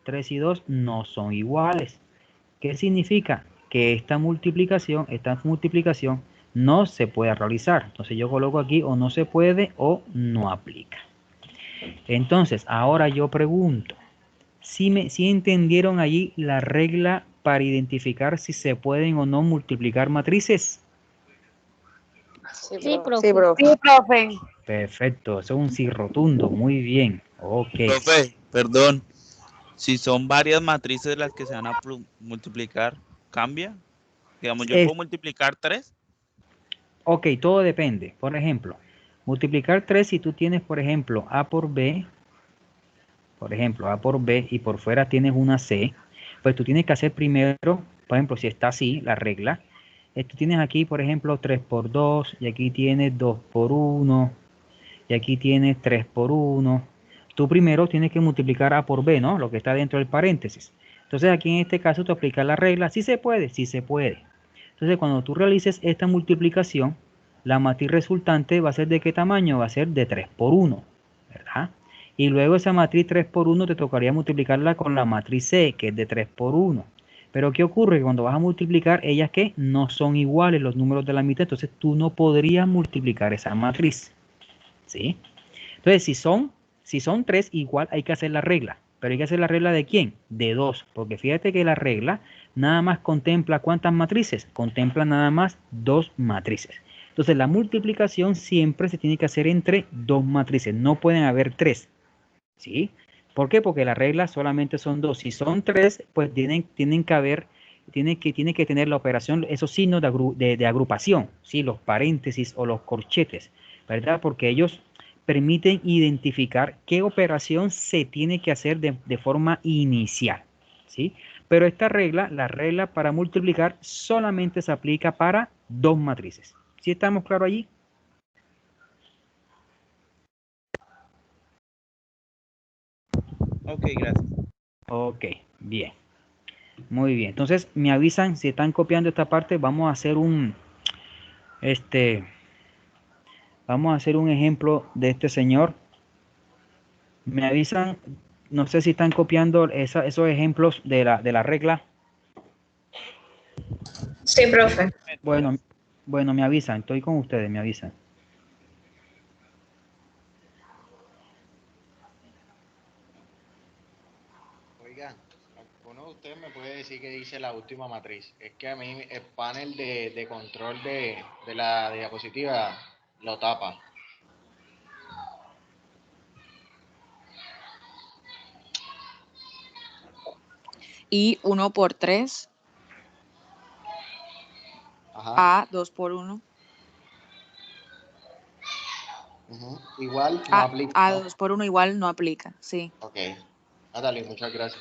3 y 2 no son iguales. ¿Qué significa? Que esta multiplicación no se puede realizar. Entonces yo coloco aquí o no se puede o no aplica. Entonces, ahora yo pregunto, si entendieron allí la regla para identificar si se pueden o no multiplicar matrices? Sí, Sí, profe. profe. Sí, profe. Perfecto, eso es un sí rotundo, muy bien. Ok. Profe, perdón. Si son varias matrices las que se van a multiplicar, ¿cambia? Digamos, yo puedo multiplicar 3. Ok, todo depende. Por ejemplo, multiplicar 3 si tú tienes, por ejemplo, A por B, y por fuera tienes una C, pues tú tienes que hacer primero, por ejemplo, si está así, la regla, tú tienes aquí, por ejemplo, 3 por 2, y aquí tienes 2 por 1, y aquí tienes 3 por 1. Tú primero tienes que multiplicar A por B, ¿no? Lo que está dentro del paréntesis. Entonces aquí en este caso tú aplicas la regla, sí se puede, sí se puede. Entonces cuando tú realices esta multiplicación, la matriz resultante va a ser ¿de qué tamaño? Va a ser de 3 por 1, ¿verdad? Y luego esa matriz 3 por 1 te tocaría multiplicarla con la matriz C, que es de 3 por 1. Pero ¿qué ocurre? Que cuando vas a multiplicar, ellas que no son iguales los números de la mitad, entonces tú no podrías multiplicar esa matriz, ¿sí? Entonces, si son 3, igual hay que hacer la regla. Pero hay que hacer la regla ¿de quién? De 2. Porque fíjate que la regla nada más contempla ¿cuántas matrices? Contempla nada más 2 matrices. Entonces, la multiplicación siempre se tiene que hacer entre 2 matrices. No pueden haber 3. ¿Sí? ¿Por qué? Porque las reglas solamente son 2. Si son 3, pues tienen que haber, tiene que tener la operación, esos signos de agrupación, ¿sí? Los paréntesis o los corchetes, ¿verdad? Porque ellos permiten identificar qué operación se tiene que hacer de forma inicial, ¿sí? Pero esta regla, la regla para multiplicar, solamente se aplica para 2 matrices. ¿Sí estamos claros allí? Ok, gracias. Ok, bien. Muy bien. Entonces me avisan si están copiando esta parte. Vamos a hacer un ejemplo de este señor. Me avisan, no sé si están copiando esos ejemplos de la regla. Sí, profe. Bueno, me avisan. Estoy con ustedes, me avisan. Oiga, ¿alguno de ustedes me puede decir qué dice la última matriz? Es que a mí el panel de control de la diapositiva lo tapa. Y 1 por 3. Ajá. A 2 por 1. Igual no aplica, A ¿no? 2 por 1 igual no aplica, sí. Ok. Natalie, muchas gracias.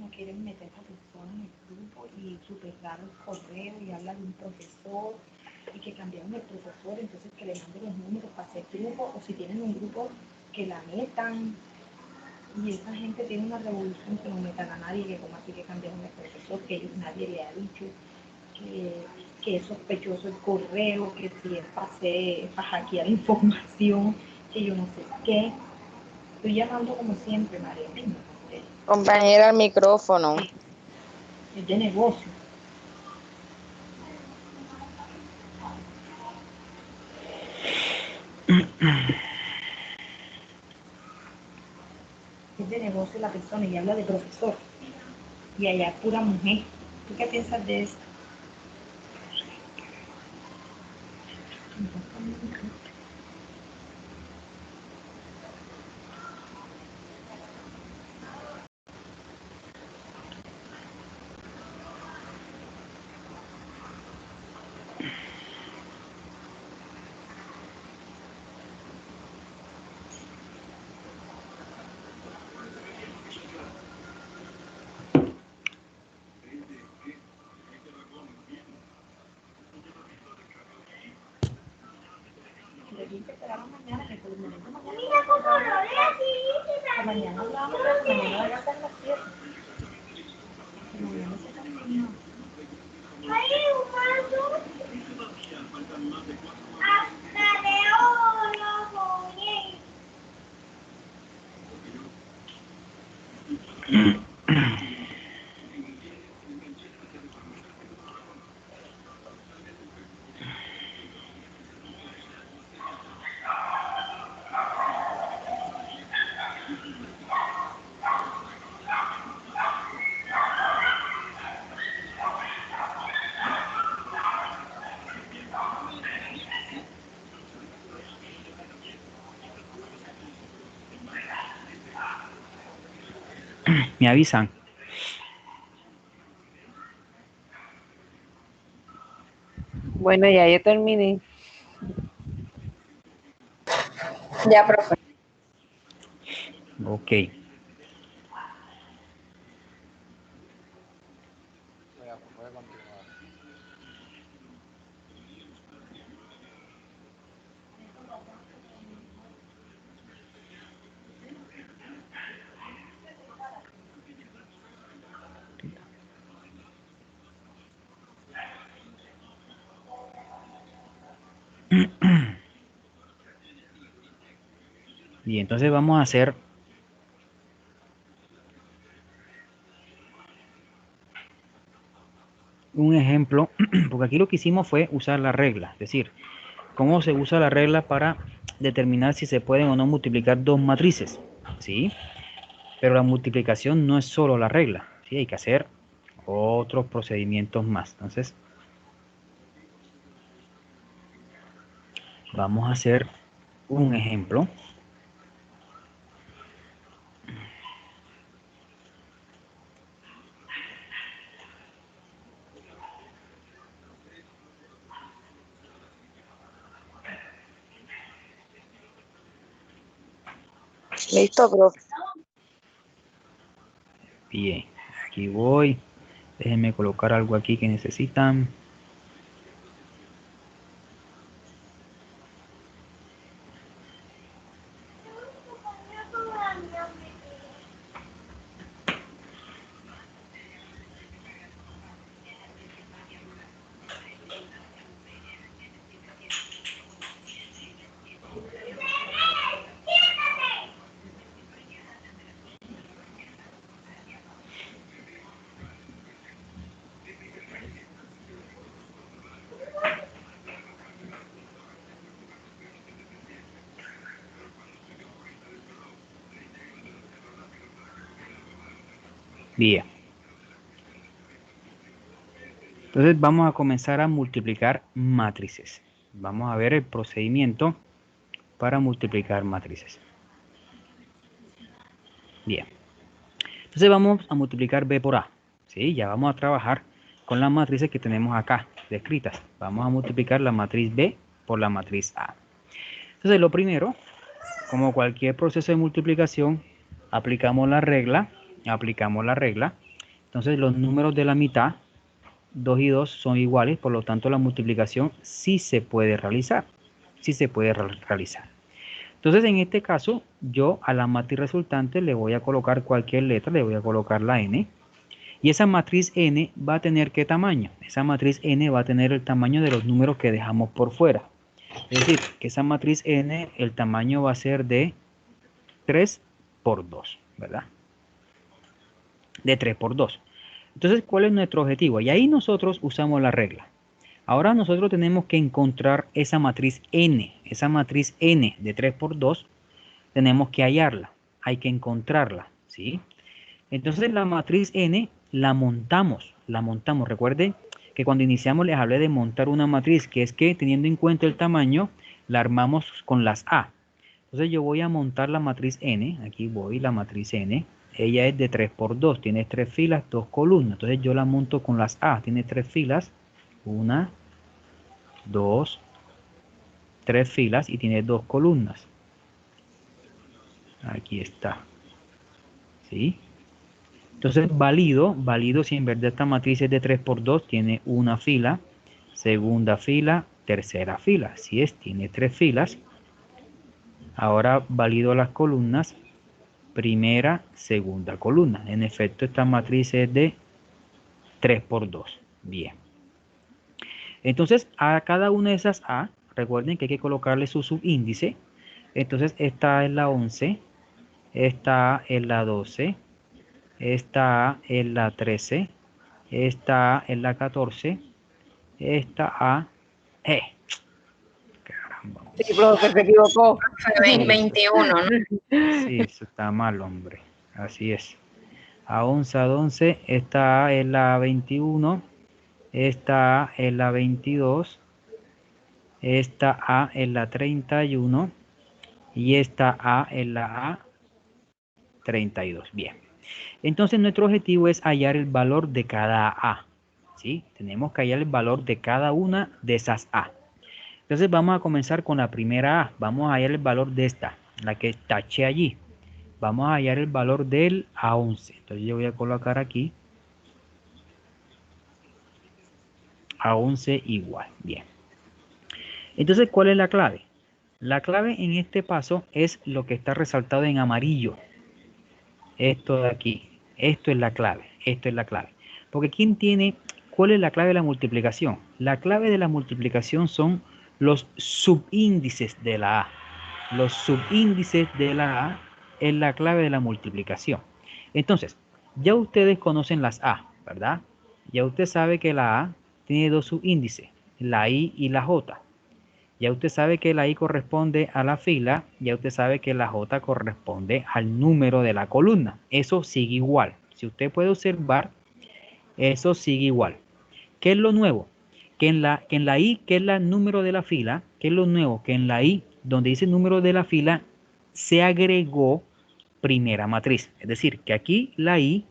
no quieren meter a personas en el grupo y súper raro el correo y habla de un profesor y que cambiaron el profesor, entonces que le manden los números para hacer grupo, o si tienen un grupo que la metan. Y esa gente tiene una revolución que no metan a nadie, que como así que cambiaron el profesor, que ellos nadie le ha dicho que es sospechoso el correo, que si es para hackear información, que yo no sé qué. Estoy llamando como siempre, María. Compañera, al micrófono. Es de negocio. Es de negocio la persona y habla de profesor. Y allá es pura mujer. ¿Tú qué piensas de eso? Le dije que era mañana, que por el momento mañana hablamos, mañana va a ser las 7. Mañana se termina. Me avisan. Bueno, ya yo terminé. Ya, profe. Ok. Puede continuar. Y entonces vamos a hacer un ejemplo, porque aquí lo que hicimos fue usar la regla, es decir, cómo se usa la regla para determinar si se pueden o no multiplicar dos matrices, ¿sí? Pero la multiplicación no es solo la regla, ¿sí? Hay que hacer otros procedimientos más. Entonces, vamos a hacer un ejemplo. Listo, profe. Bien, aquí voy. Déjenme colocar algo aquí que necesitan. Bien. Entonces vamos a comenzar a multiplicar matrices. Vamos a ver el procedimiento para multiplicar matrices. Bien. Entonces vamos a multiplicar B por A. ¿Sí? Ya vamos a trabajar con las matrices que tenemos acá descritas. Vamos a multiplicar la matriz B por la matriz A. Entonces lo primero, como cualquier proceso de multiplicación, aplicamos la regla Entonces los números de la mitad, 2 y 2 son iguales, por lo tanto la multiplicación sí se puede realizar. Sí se puede realizar. Entonces en este caso yo a la matriz resultante le voy a colocar cualquier letra, le voy a colocar la n. Y esa matriz n va a tener ¿qué tamaño? Esa matriz n va a tener el tamaño de los números que dejamos por fuera. Es decir, que esa matriz n, el tamaño va a ser de 3 por 2, ¿verdad? De 3 por 2. Entonces, ¿cuál es nuestro objetivo? Y ahí nosotros usamos la regla. Ahora nosotros tenemos que encontrar esa matriz n. Esa matriz n de 3 por 2, tenemos que hallarla. Hay que encontrarla, ¿sí? Entonces la matriz n la montamos. Recuerden que cuando iniciamos les hablé de montar una matriz, que es que teniendo en cuenta el tamaño, la armamos con las A. Entonces yo voy a montar la matriz n. Aquí voy, la matriz n. Ella es de 3 por 2, tiene 3 filas, 2 columnas. Entonces yo la monto con las A. Tiene 3 filas, 1, 2, 3 filas y tiene 2 columnas. Aquí está. ¿Sí? Entonces valido si en verdad esta matriz es de 3 por 2, tiene una fila, segunda fila, tercera fila. Si es, tiene 3 filas. Ahora valido las columnas, primera, segunda columna. En efecto, esta matriz es de 3 por 2. Bien. Entonces, a cada una de esas A, recuerden que hay que colocarle su subíndice. Entonces, esta es la 11, esta es la 12, esta es la 13, esta es la 14, esta A, caramba. Sí, profe, se equivocó. Sí, 21, ¿no? Sí, eso está mal, hombre. Así es. A 11, a 11, esta A es la 21, esta A es la 22, esta A es la 31 y esta A es la A 32. Bien. Entonces nuestro objetivo es hallar el valor de cada A. ¿Sí? Tenemos que hallar el valor de cada una de esas A. Entonces vamos a comenzar con la primera A. Vamos a hallar el valor de esta, la que taché allí. Vamos a hallar el valor del A11. Entonces yo voy a colocar aquí A11 igual. Bien. Entonces, ¿cuál es la clave? La clave en este paso es lo que está resaltado en amarillo. Esto de aquí. Esto es la clave. Esto es la clave. Porque ¿quién tiene? ¿Cuál es la clave de la multiplicación? La clave de la multiplicación son los subíndices de la A. Los subíndices de la A es la clave de la multiplicación. Entonces, ya ustedes conocen las A, ¿verdad? Ya usted sabe que la A tiene 2 subíndices, la I y la J. Ya usted sabe que la I corresponde a la fila, ya usted sabe que la J corresponde al número de la columna. Eso sigue igual. Si usted puede observar, eso sigue igual. ¿Qué es lo nuevo? Que en la I, que es el número de la fila, ¿qué es lo nuevo? Que en la I, donde dice número de la fila, se agregó primera matriz. Es decir, que aquí la I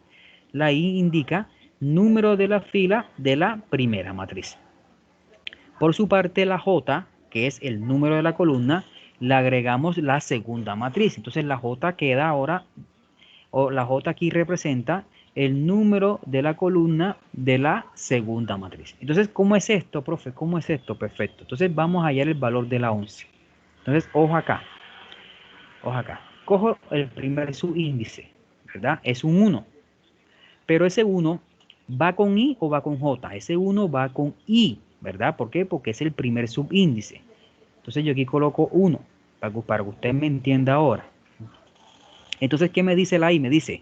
indica número de la fila de la primera matriz. Por su parte, la J, que es el número de la columna, le agregamos la segunda matriz. Entonces la J queda ahora, o la J aquí representa el número de la columna de la segunda matriz. Entonces, ¿cómo es esto, profe? ¿Cómo es esto? Perfecto. Entonces vamos a hallar el valor de la 11. Entonces, ojo acá. Ojo acá. Cojo el primer subíndice, ¿verdad? Es un 1. Pero ese 1 va con I o va con J. Ese 1 va con I, ¿verdad? ¿Por qué? Porque es el primer subíndice. Entonces yo aquí coloco 1, para que usted me entienda ahora. Entonces, ¿qué me dice la I? Me dice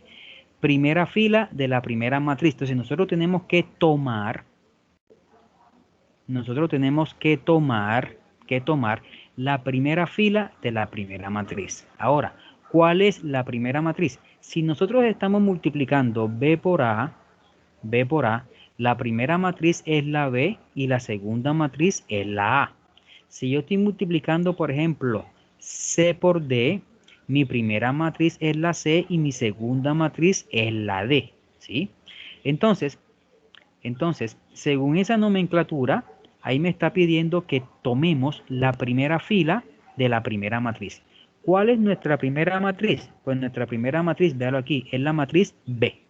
primera fila de la primera matriz. Entonces nosotros tenemos que tomar la primera fila de la primera matriz. Ahora, ¿cuál es la primera matriz? Si nosotros estamos multiplicando B por A, la primera matriz es la B y la segunda matriz es la A. Si yo estoy multiplicando, por ejemplo, C por D, mi primera matriz es la C y mi segunda matriz es la D, ¿sí? Entonces, según esa nomenclatura, ahí me está pidiendo que tomemos la primera fila de la primera matriz. ¿Cuál es nuestra primera matriz? Pues nuestra primera matriz, véalo aquí, es la matriz B.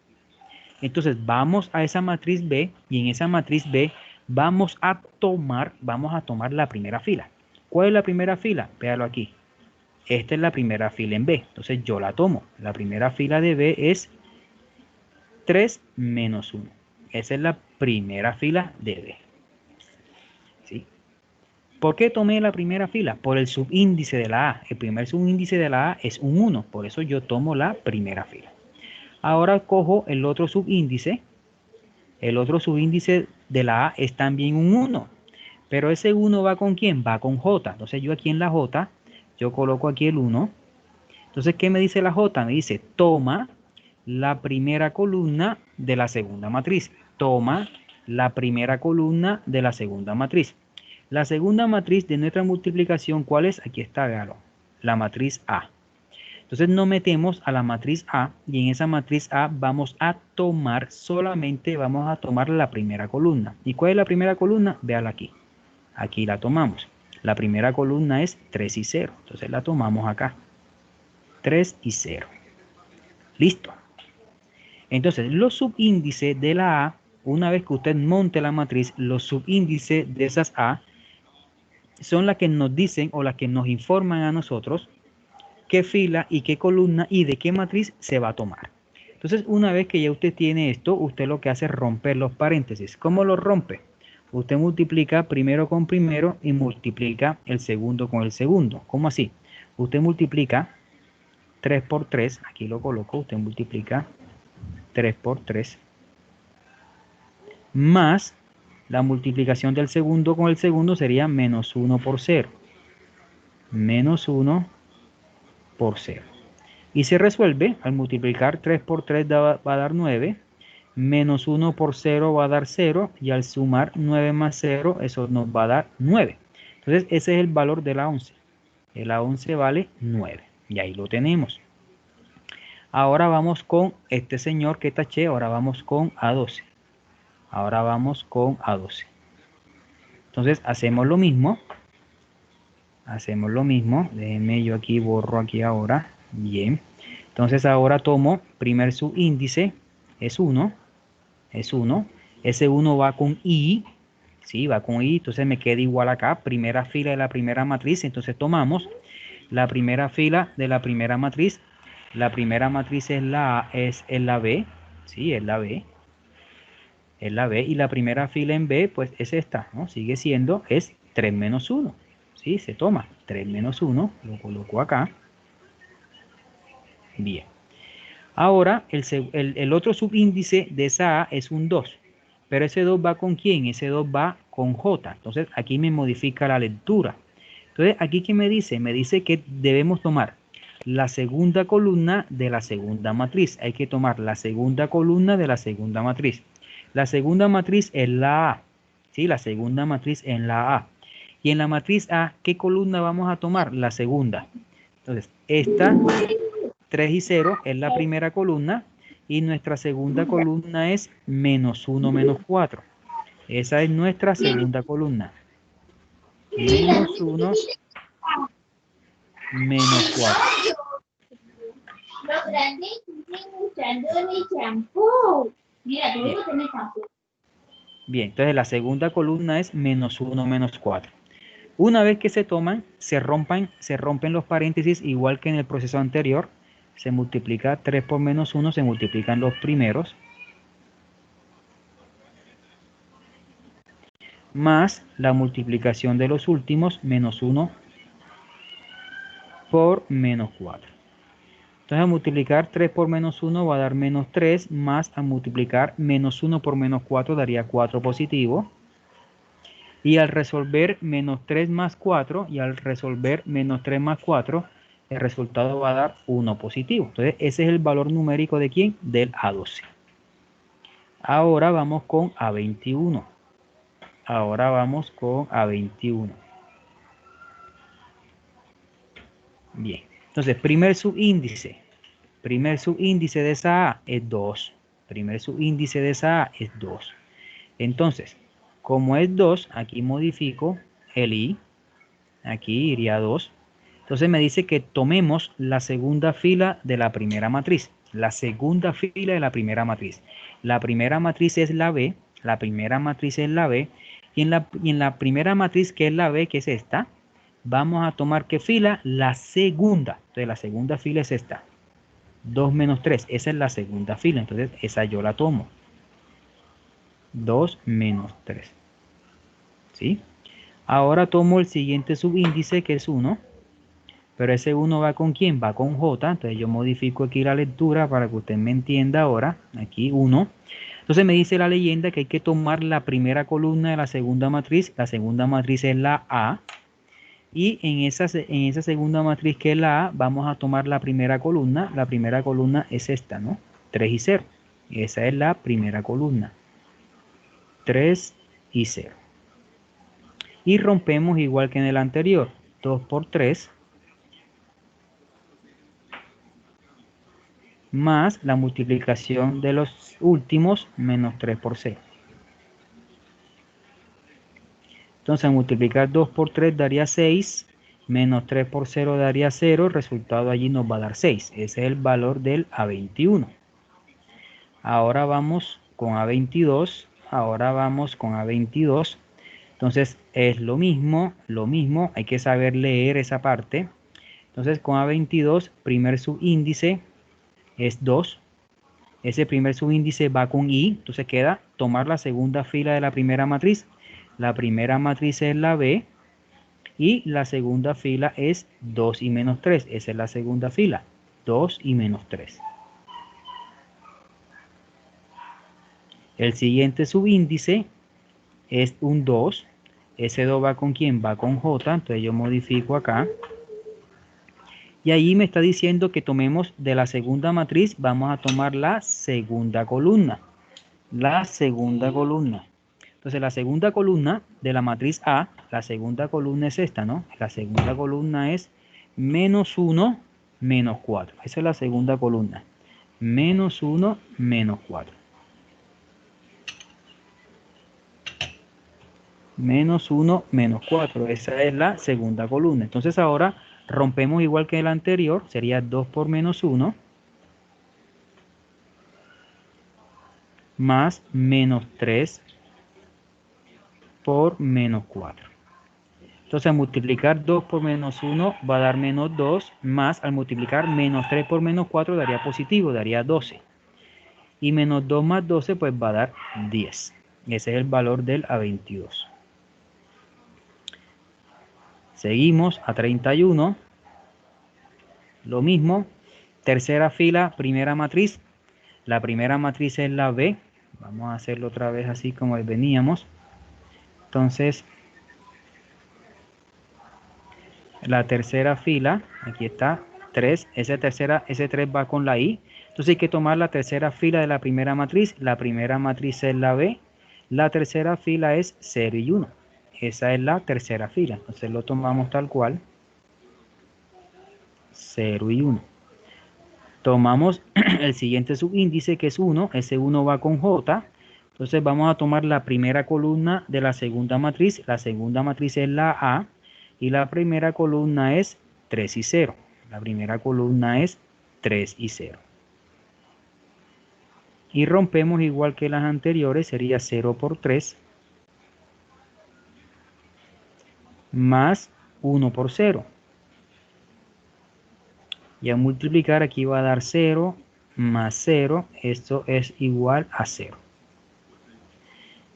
Entonces vamos a esa matriz B y en esa matriz B vamos a tomar la primera fila. ¿Cuál es la primera fila? Véalo aquí. Esta es la primera fila en B. Entonces yo la tomo. La primera fila de B es 3 menos 1. Esa es la primera fila de B. ¿Sí? ¿Por qué tomé la primera fila? Por el subíndice de la A. El primer subíndice de la A es un 1. Por eso yo tomo la primera fila. Ahora cojo el otro subíndice. El otro subíndice de la A es también un 1. Pero ese 1 va con ¿quién? Va con J. Entonces yo aquí en la J, yo coloco aquí el 1. Entonces, ¿qué me dice la J? Me dice, toma la primera columna de la segunda matriz. Toma la primera columna de la segunda matriz. La segunda matriz de nuestra multiplicación, ¿cuál es? Aquí está, véalo. La matriz A. Entonces nos metemos a la matriz A y en esa matriz A vamos a tomar la primera columna. ¿Y cuál es la primera columna? Véala aquí. Aquí la tomamos. La primera columna es 3 y 0. Entonces la tomamos acá. 3 y 0. Listo. Entonces los subíndices de la A, una vez que usted monte la matriz, los subíndices de esas A son las que nos dicen o las que nos informan a nosotros qué fila y qué columna y de qué matriz se va a tomar. Entonces, una vez que ya usted tiene esto, usted lo que hace es romper los paréntesis. ¿Cómo lo rompe? Usted multiplica primero con primero y multiplica el segundo con el segundo. ¿Cómo así? Usted multiplica 3 por 3, aquí lo coloco, usted multiplica 3 por 3, más la multiplicación del segundo con el segundo sería menos 1 por 0. Menos 1 por 0. Y se resuelve, al multiplicar 3 por 3 va a dar 9, menos 1 por 0 va a dar 0, y al sumar 9 más 0, eso nos va a dar 9. Entonces ese es el valor de la 11. La 11 vale 9, y ahí lo tenemos. Ahora vamos con este señor que taché, ahora vamos con A12. Ahora vamos con A12. Entonces hacemos lo mismo. Déjenme yo aquí, borro aquí ahora. Bien. Entonces ahora tomo primer subíndice, es 1. Ese 1 va con I. Sí, va con I. Entonces me queda igual acá. Primera fila de la primera matriz. Entonces tomamos la primera fila de la primera matriz. La primera matriz es la B. Sí, es la B. Es la B. Y la primera fila en B, pues es esta, ¿no? Sigue siendo, es 3 menos 1. ¿Sí? Se toma 3 menos 1, lo coloco acá. Bien. Ahora, el otro subíndice de esa A es un 2. Pero ese 2 va con ¿quién? Ese 2 va con J. Entonces, aquí me modifica la lectura. Entonces, aquí ¿qué me dice? Me dice que debemos tomar la segunda columna de la segunda matriz. Hay que tomar la segunda columna de la segunda matriz. La segunda matriz es la A. ¿Sí? La segunda matriz en la A. Y en la matriz A, ¿qué columna vamos a tomar? La segunda. Entonces, esta 3 y 0 es la primera columna y nuestra segunda columna es menos 1 menos 4. Esa es nuestra segunda columna. Menos 1 menos 4. Bien, entonces la segunda columna es menos 1 menos 4. Una vez que se toman, se rompen los paréntesis igual que en el proceso anterior. Se multiplica 3 por menos 1, se multiplican los primeros. Más la multiplicación de los últimos, menos 1 por menos 4. Entonces a multiplicar 3 por menos 1 va a dar menos 3, más a multiplicar menos 1 por menos 4 daría 4 positivo. Y al resolver menos 3 más 4 y al resolver menos 3 más 4, el resultado va a dar 1 positivo. Entonces ese es el valor numérico de ¿quién? Del A12. Ahora vamos con A21. Bien, entonces primer subíndice de esa A es 2. Entonces, como es 2, aquí modifico el I. Aquí iría 2. Entonces me dice que tomemos la segunda fila de la primera matriz. La primera matriz es la B, la primera matriz es la B, y en la primera matriz, que es la B, que es esta, vamos a tomar ¿qué fila? La segunda. Entonces la segunda fila es esta. 2 menos 3, esa es la segunda fila, entonces esa yo la tomo. 2 menos 3. ¿Sí? Ahora tomo el siguiente subíndice, que es 1. Pero ese 1 va con ¿quién? Va con J. Entonces yo modifico aquí la lectura para que usted me entienda ahora. Aquí 1. Entonces me dice la leyenda que hay que tomar la primera columna de la segunda matriz. La segunda matriz es la A. Y en esa segunda matriz, que es la A, vamos a tomar la primera columna. La primera columna es esta, ¿no? 3 y 0. Esa es la primera columna. 3 y 0. Y rompemos igual que en el anterior. 2 por 3. Más la multiplicación de los últimos menos 3 por 0. Entonces, multiplicar 2 por 3 daría 6, menos 3 por 0 daría 0, el resultado allí nos va a dar 6. Ese es el valor del A21. Ahora vamos con A22, Entonces, es lo mismo, hay que saber leer esa parte. Entonces, con A22, primer subíndice es 2. Ese primer subíndice va con I, entonces queda tomar la segunda fila de la primera matriz. La primera matriz es la B y la segunda fila es 2 y menos 3. Esa es la segunda fila, 2 y menos 3. El siguiente subíndice es un 2. Ese 2 va con ¿quién? Va con J, entonces yo modifico acá. Y ahí me está diciendo que tomemos de la segunda matriz, vamos a tomar la segunda columna. La segunda columna. Entonces la segunda columna de la matriz A, la segunda columna es esta, ¿no? La segunda columna es menos 1, menos 4. Esa es la segunda columna. Menos 1, menos 4. Menos 1, menos 4. Esa es la segunda columna. Entonces ahora rompemos igual que el anterior. Sería 2 por menos 1. Más menos 3 por menos 4. Entonces, al multiplicar 2 por menos 1 va a dar menos 2, más al multiplicar menos 3 por menos 4 daría positivo, daría 12. Y menos 2 más 12 pues va a dar 10. Ese es el valor del A22. Seguimos a 31. Lo mismo, tercera fila, primera matriz. La primera matriz es la B. Vamos a hacerlo otra vez así como veníamos. Entonces, la tercera fila, aquí está, 3. Ese 3 va con la I. Entonces hay que tomar la tercera fila de la primera matriz. La primera matriz es la B. La tercera fila es 0 y 1. Esa es la tercera fila. Entonces lo tomamos tal cual. 0 y 1. Tomamos el siguiente subíndice, que es 1. Ese 1 va con J. Entonces vamos a tomar la primera columna de la segunda matriz. La segunda matriz es la A. Y la primera columna es 3 y 0. La primera columna es 3 y 0. Y rompemos igual que las anteriores. Sería 0 por 3. Más 1 por 0. Y al multiplicar aquí va a dar 0 más 0. Esto es igual a 0.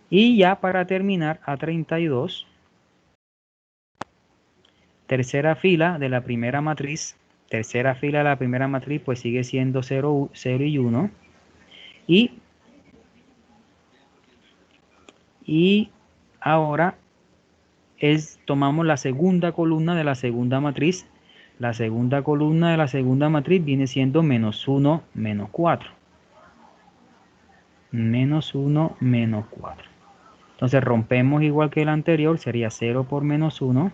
Y ya para terminar, a 32. Tercera fila de la primera matriz. Tercera fila de la primera matriz pues sigue siendo 0 y 1. Y ahora tomamos la segunda columna de la segunda matriz. La segunda columna de la segunda matriz viene siendo menos 1, menos 4. Menos 1, menos 4. Entonces rompemos igual que el anterior, sería 0 por menos 1.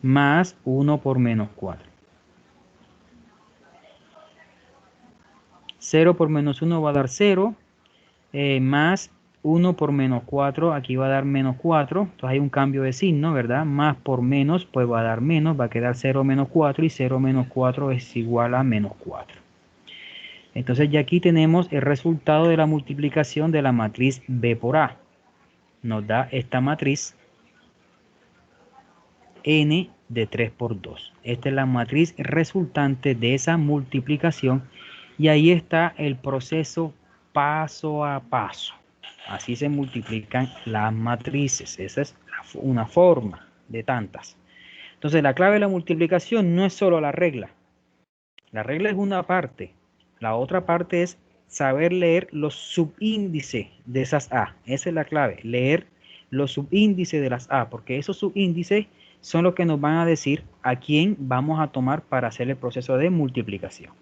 Más 1 por menos 4. 0 por menos 1 va a dar 0. Más 1 por menos 4, aquí va a dar menos 4. Entonces hay un cambio de signo, ¿verdad? Más por menos, pues va a dar menos. Va a quedar 0 menos 4 y 0 menos 4 es igual a menos 4. Entonces ya aquí tenemos el resultado de la multiplicación de la matriz B por A. Nos da esta matriz n de 3 por 2. Esta es la matriz resultante de esa multiplicación y ahí está el proceso paso a paso. Así se multiplican las matrices. Esa es una forma de tantas. Entonces la clave de la multiplicación no es solo la regla. La regla es una parte. La otra parte es saber leer los subíndices de esas A. Esa es la clave, leer los subíndices de las A, porque esos subíndices son los que nos van a decir a quién vamos a tomar para hacer el proceso de multiplicación.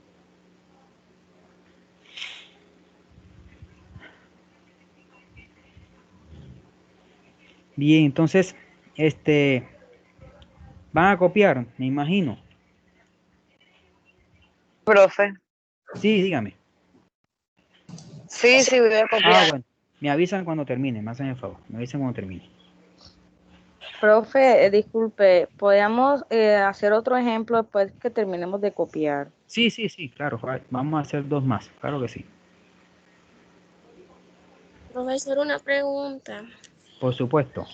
Bien, entonces, van a copiar, me imagino. Profe. Sí, dígame. Sí, voy a copiar. Bueno, me avisan cuando termine, me hacen el favor, me avisan cuando termine. Profe, disculpe, ¿podríamos hacer otro ejemplo después que terminemos de copiar? Sí, claro, vamos a hacer 2 más, claro que sí. Profesor, una pregunta. Por supuesto.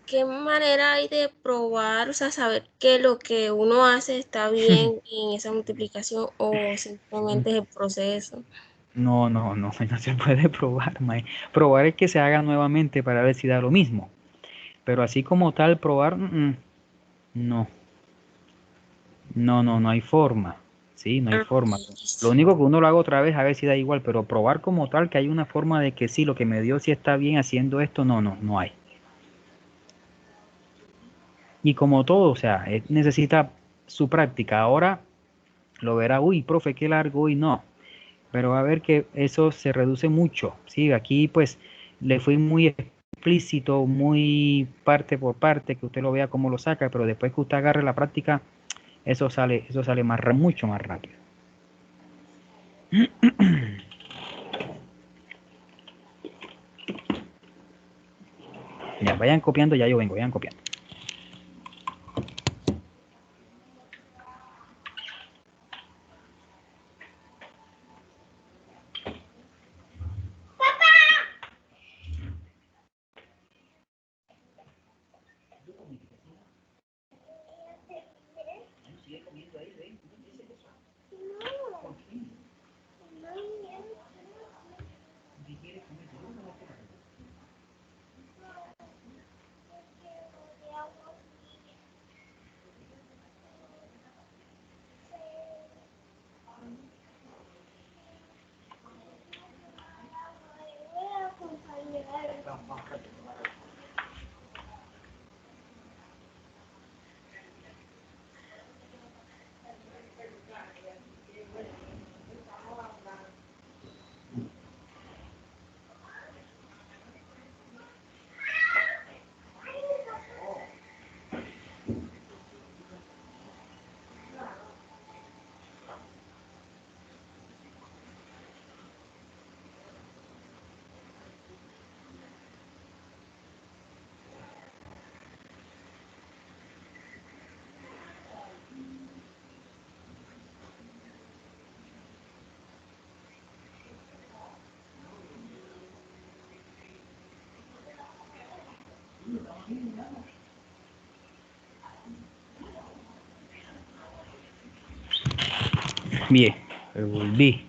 ¿Qué manera hay de probar, o sea, saber que lo que uno hace está bien en esa multiplicación o simplemente es el proceso? No se puede probar, probar es que se haga nuevamente para ver si da lo mismo. Pero así como tal, probar, no hay forma. Sí, no hay forma. Lo único que uno lo haga otra vez a ver si da igual, pero probar como tal que hay una forma de que sí, lo que me dio sí está bien haciendo esto, no hay. Y como todo, o sea, necesita su práctica. Ahora lo verá, uy, profe, qué largo, y no. Pero va a ver que eso se reduce mucho. Sí, aquí pues le fui muy explícito, muy parte por parte, que usted lo vea cómo lo saca, pero después que usted agarre la práctica, eso sale mucho más rápido. Ya, vayan copiando, ya yo vengo, vayan copiando. Bien, volví.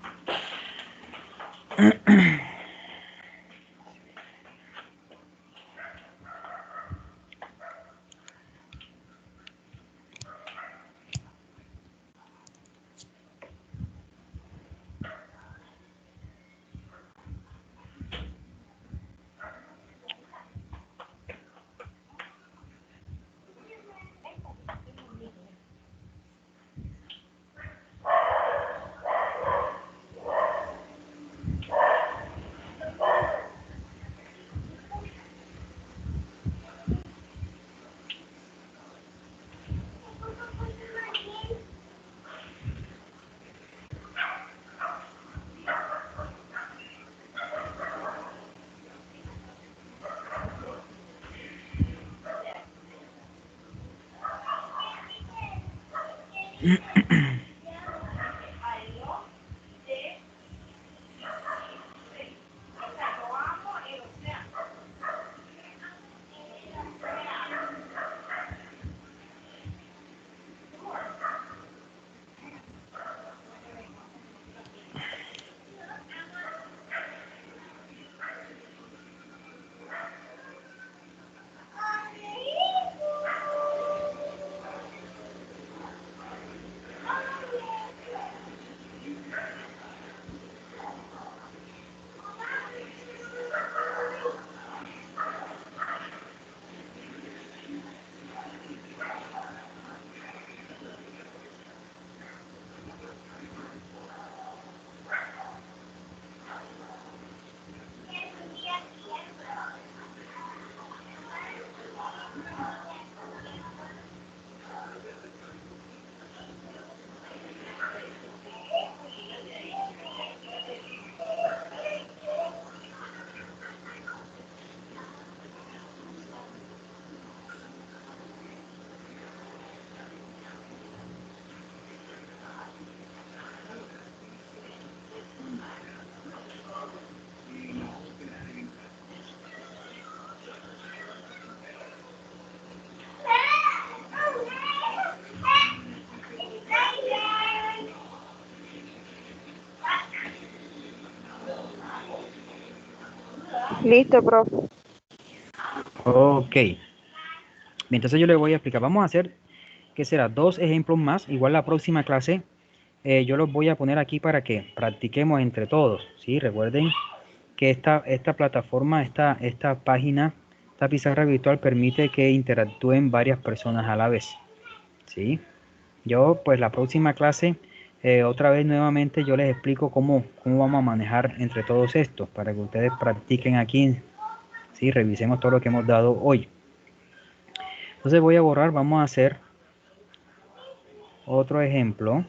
Listo, profe. Ok. Entonces yo les voy a explicar. Vamos a hacer, ¿qué será? 2 ejemplos más. Igual la próxima clase yo los voy a poner aquí para que practiquemos entre todos. ¿Sí? Recuerden que esta plataforma, esta página, esta pizarra virtual permite que interactúen varias personas a la vez. ¿Sí? Yo, pues la próxima clase, otra vez nuevamente yo les explico cómo vamos a manejar entre todos estos, para que ustedes practiquen aquí, ¿sí? Revisemos todo lo que hemos dado hoy. Entonces voy a borrar, vamos a hacer otro ejemplo.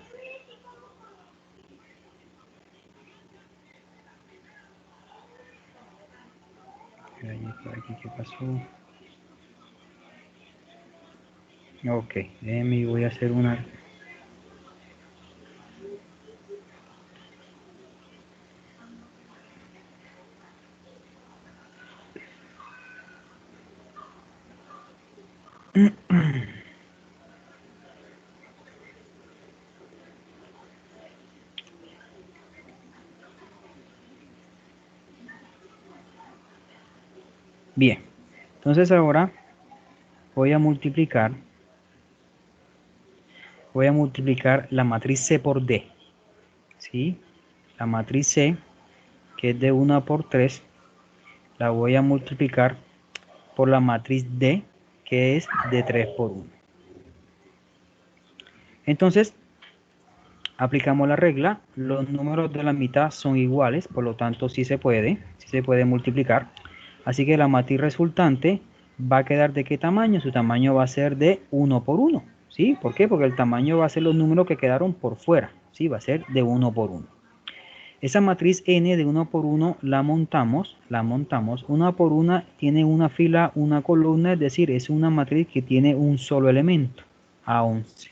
Por aquí, ¿qué pasó? Ok, voy a hacer una... Bien, entonces ahora voy a multiplicar la matriz C por D, ¿sí? La matriz C, que es de 1 por 3, la voy a multiplicar por la matriz D, que es de 3 por 1. Entonces, aplicamos la regla, los números de la mitad son iguales, por lo tanto sí se puede multiplicar. Así que la matriz resultante va a quedar ¿de qué tamaño? Su tamaño va a ser de 1 por 1. ¿Sí? ¿Por qué? Porque el tamaño va a ser los números que quedaron por fuera. ¿Sí? Va a ser de 1 por 1. Esa matriz n de 1 por 1 la montamos. 1 por 1 tiene una fila, una columna, es decir, es una matriz que tiene un solo elemento, A11.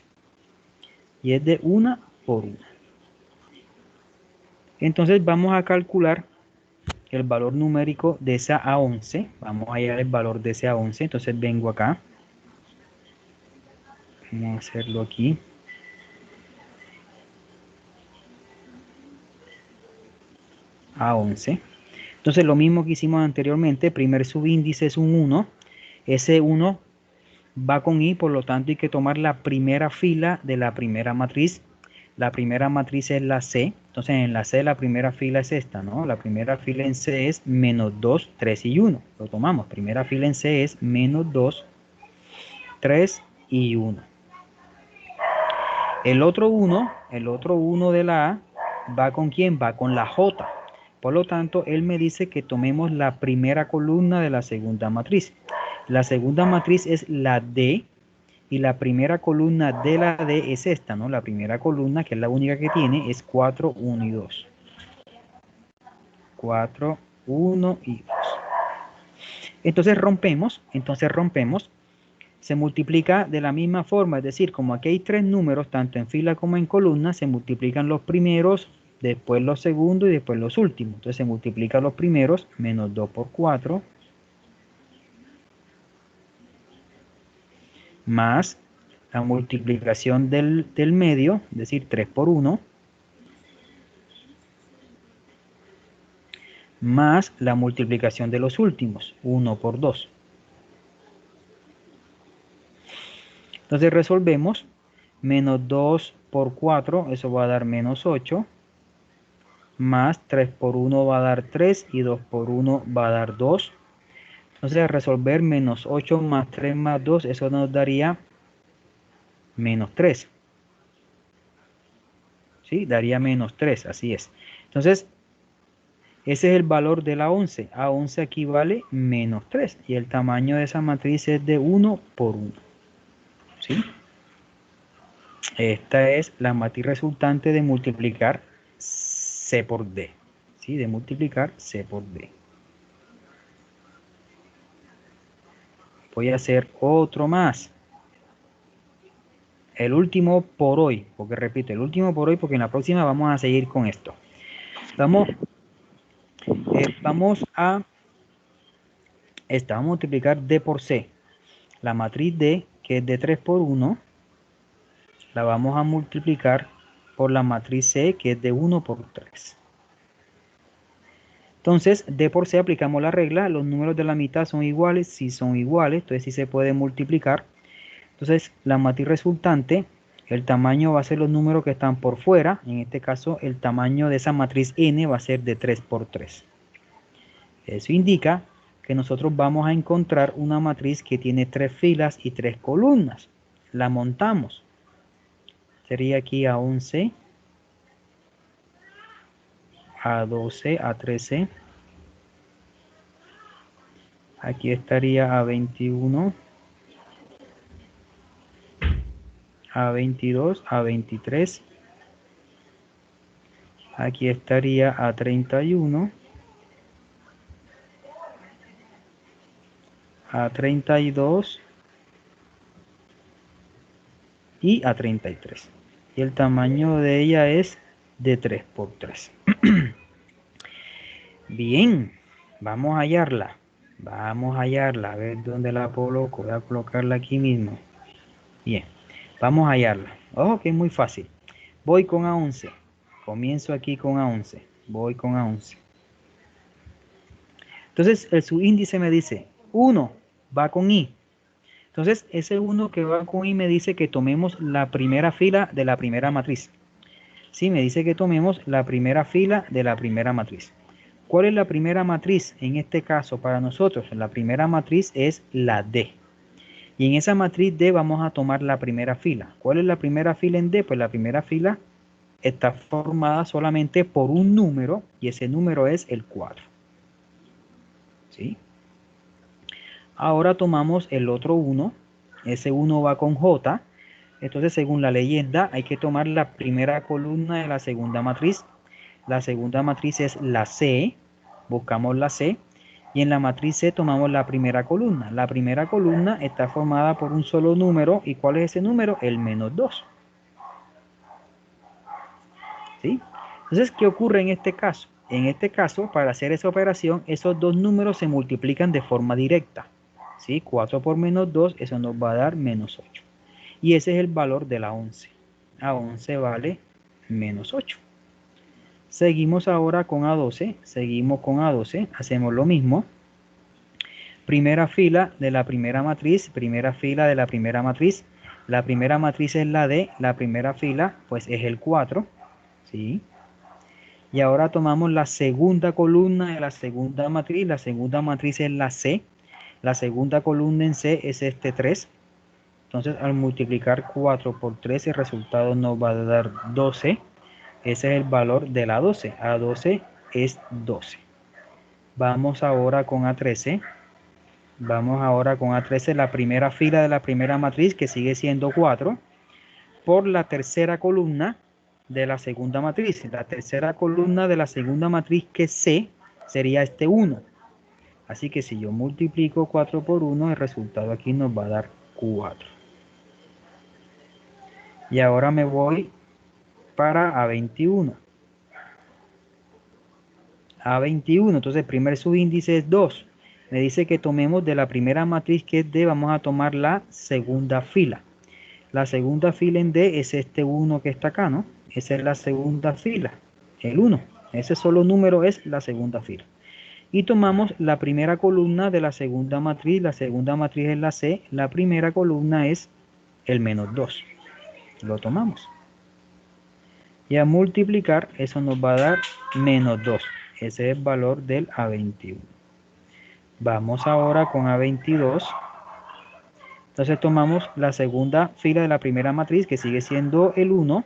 Y es de 1 por 1. Entonces vamos a calcular el valor numérico de esa A11. Vamos a hallar el valor de ese A11. Entonces vengo acá. Vamos a hacerlo aquí. A11. Entonces lo mismo que hicimos anteriormente. Primer subíndice es un 1. Ese 1 va con i, por lo tanto hay que tomar la primera fila de la primera matriz. La primera matriz es la C. Entonces en la C la primera fila es esta, ¿no? La primera fila en C es menos 2, 3 y 1. Lo tomamos. Primera fila en C es menos 2, 3 y 1. El otro 1 de la A, ¿va con quién? Va con la J. Por lo tanto, él me dice que tomemos la primera columna de la segunda matriz. La segunda matriz es la D. Y la primera columna de la D es esta, ¿no? La primera columna, que es la única que tiene, es 4, 1 y 2. 4, 1 y 2. Entonces rompemos. Se multiplica de la misma forma, es decir, como aquí hay 3 números, tanto en fila como en columna, se multiplican los primeros, después los segundos y después los últimos. Entonces se multiplican los primeros, menos 2 por 4, más la multiplicación del medio, es decir, 3 por 1, más la multiplicación de los últimos, 1 por 2. Entonces resolvemos, menos 2 por 4, eso va a dar menos 8, más 3 por 1 va a dar 3 y 2 por 1 va a dar 2. Entonces al resolver menos 8 más 3 más 2, eso nos daría menos 3. ¿Sí? Daría menos 3, así es. Entonces, ese es el valor de la 11. A11 aquí vale menos 3. Y el tamaño de esa matriz es de 1 por 1. ¿Sí? Esta es la matriz resultante de multiplicar C por D. ¿Sí? De multiplicar C por D. Voy a hacer otro más. El último por hoy. Porque repito, el último por hoy porque en la próxima vamos a seguir con esto. Vamos a multiplicar D por C. La matriz D, que es de 3 por 1, la vamos a multiplicar por la matriz C, que es de 1 por 3. Entonces, D por C aplicamos la regla, los números de la mitad son iguales, si son iguales, entonces sí se puede multiplicar. Entonces, la matriz resultante, el tamaño va a ser los números que están por fuera, en este caso el tamaño de esa matriz N va a ser de 3 por 3. Eso indica que nosotros vamos a encontrar una matriz que tiene 3 filas y 3 columnas. La montamos. Sería aquí A11, A12, A13. Aquí estaría A21, A22, A23. Aquí estaría A31, A32 y A33. Y el tamaño de ella es de 3 por 3. Bien, vamos a hallarla. Vamos a hallarla, a ver dónde la coloco. Voy a colocarla aquí mismo. Bien, vamos a hallarla. Ojo que es muy fácil. Voy con A11. Comienzo aquí con A11. Voy con A11. Entonces, el subíndice me dice 1 va con I. Entonces, ese 1 que va con I me dice que tomemos la primera fila de la primera matriz. Sí, me dice que tomemos la primera fila de la primera matriz. ¿Cuál es la primera matriz en este caso para nosotros? La primera matriz es la D. Y en esa matriz D vamos a tomar la primera fila. ¿Cuál es la primera fila en D? Pues la primera fila está formada solamente por un número y ese número es el 4. ¿Sí? Ahora tomamos el otro 1. Ese 1 va con J. Entonces, según la leyenda, hay que tomar la primera columna de la segunda matriz. La segunda matriz es la C. Buscamos la C. Y en la matriz C tomamos la primera columna. La primera columna está formada por un solo número. ¿Y cuál es ese número? El menos 2. ¿Sí? Entonces, ¿qué ocurre en este caso? En este caso, para hacer esa operación, esos dos números se multiplican de forma directa. ¿Sí? 4 por menos 2, eso nos va a dar menos 8. Y ese es el valor de la 11. A11 vale menos 8. Seguimos ahora con A12. Seguimos con A12. Hacemos lo mismo. Primera fila de la primera matriz. Primera fila de la primera matriz. La primera matriz es la D. La primera fila pues es el 4. ¿Sí? Y ahora tomamos la segunda columna de la segunda matriz. La segunda matriz es la C. La segunda columna en C es este 3. Entonces, al multiplicar 4 por 3, el resultado nos va a dar 12. Ese es el valor de la 12. A12 es 12. Vamos ahora con A13. Vamos ahora con A13, la primera fila de la primera matriz, que sigue siendo 4, por la tercera columna de la segunda matriz. La tercera columna de la segunda matriz, que es C, sería este 1. Así que si yo multiplico 4 por 1, el resultado aquí nos va a dar 4. Y ahora me voy para A21. A21, entonces el primer subíndice es 2. Me dice que tomemos de la primera matriz que es D, vamos a tomar la segunda fila. La segunda fila en D es este 1 que está acá, ¿no? Esa es la segunda fila, el 1. Ese solo número es la segunda fila. Y tomamos la primera columna de la segunda matriz es la C, la primera columna es el menos 2. Lo tomamos. Y a multiplicar, eso nos va a dar menos 2. Ese es el valor del A21. Vamos ahora con A22. Entonces tomamos la segunda fila de la primera matriz, que sigue siendo el 1.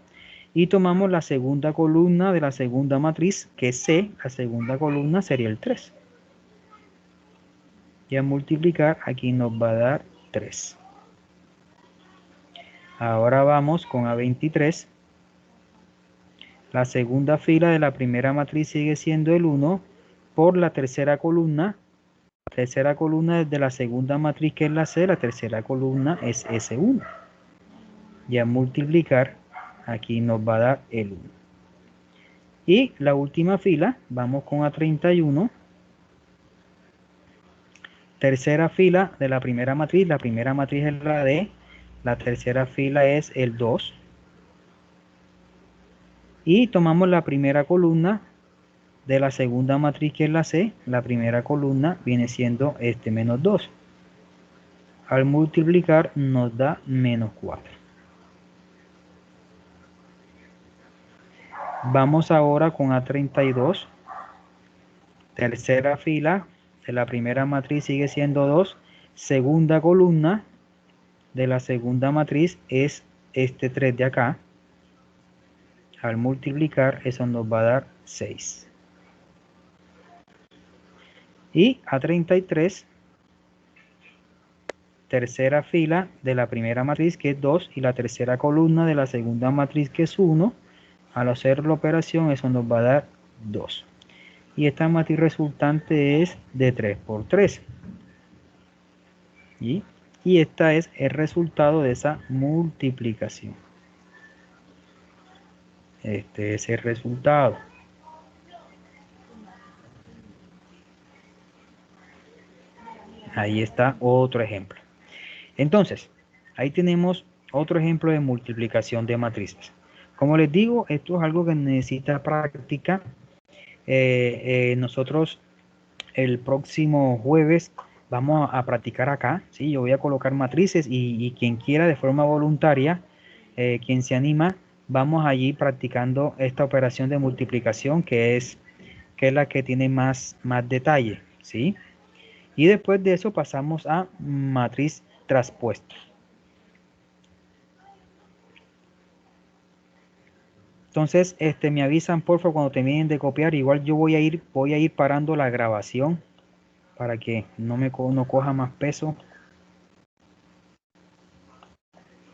Y tomamos la segunda columna de la segunda matriz, que es C. La segunda columna sería el 3. Y a multiplicar, aquí nos va a dar 3. Ahora vamos con A23. La segunda fila de la primera matriz sigue siendo el 1 por la tercera columna. La tercera columna es de la segunda matriz, que es la C. La tercera columna es ese 1. Y a multiplicar, aquí nos va a dar el 1. Y la última fila, vamos con A31. Tercera fila de la primera matriz es la D. La tercera fila es el 2. Y tomamos la primera columna de la segunda matriz, que es la C, la primera columna viene siendo menos 2. Al multiplicar nos da menos 4. Vamos ahora con A32. Tercera fila de la primera matriz sigue siendo 2. Segunda columna de la segunda matriz es este 3 de acá. Al multiplicar eso nos va a dar 6. Y A33, tercera fila de la primera matriz, que es 2, y la tercera columna de la segunda matriz, que es 1. Al hacer la operación eso nos va a dar 2. Y esta matriz resultante es de 3 por 3. Y este es el resultado de esa multiplicación. Este es el resultado. Ahí está otro ejemplo. Entonces, ahí tenemos otro ejemplo de multiplicación de matrices. Como les digo, esto es algo que necesita práctica. Nosotros el próximo jueves vamos a practicar acá, ¿sí? Yo voy a colocar matrices y quien quiera de forma voluntaria, quien se anima, vamos allí practicando esta operación de multiplicación que es la que tiene más detalle, ¿sí? Y después de eso pasamos a matriz traspuesta. Entonces, me avisan por favor cuando terminen de copiar. Igual yo voy a ir parando la grabación para que no coja más peso.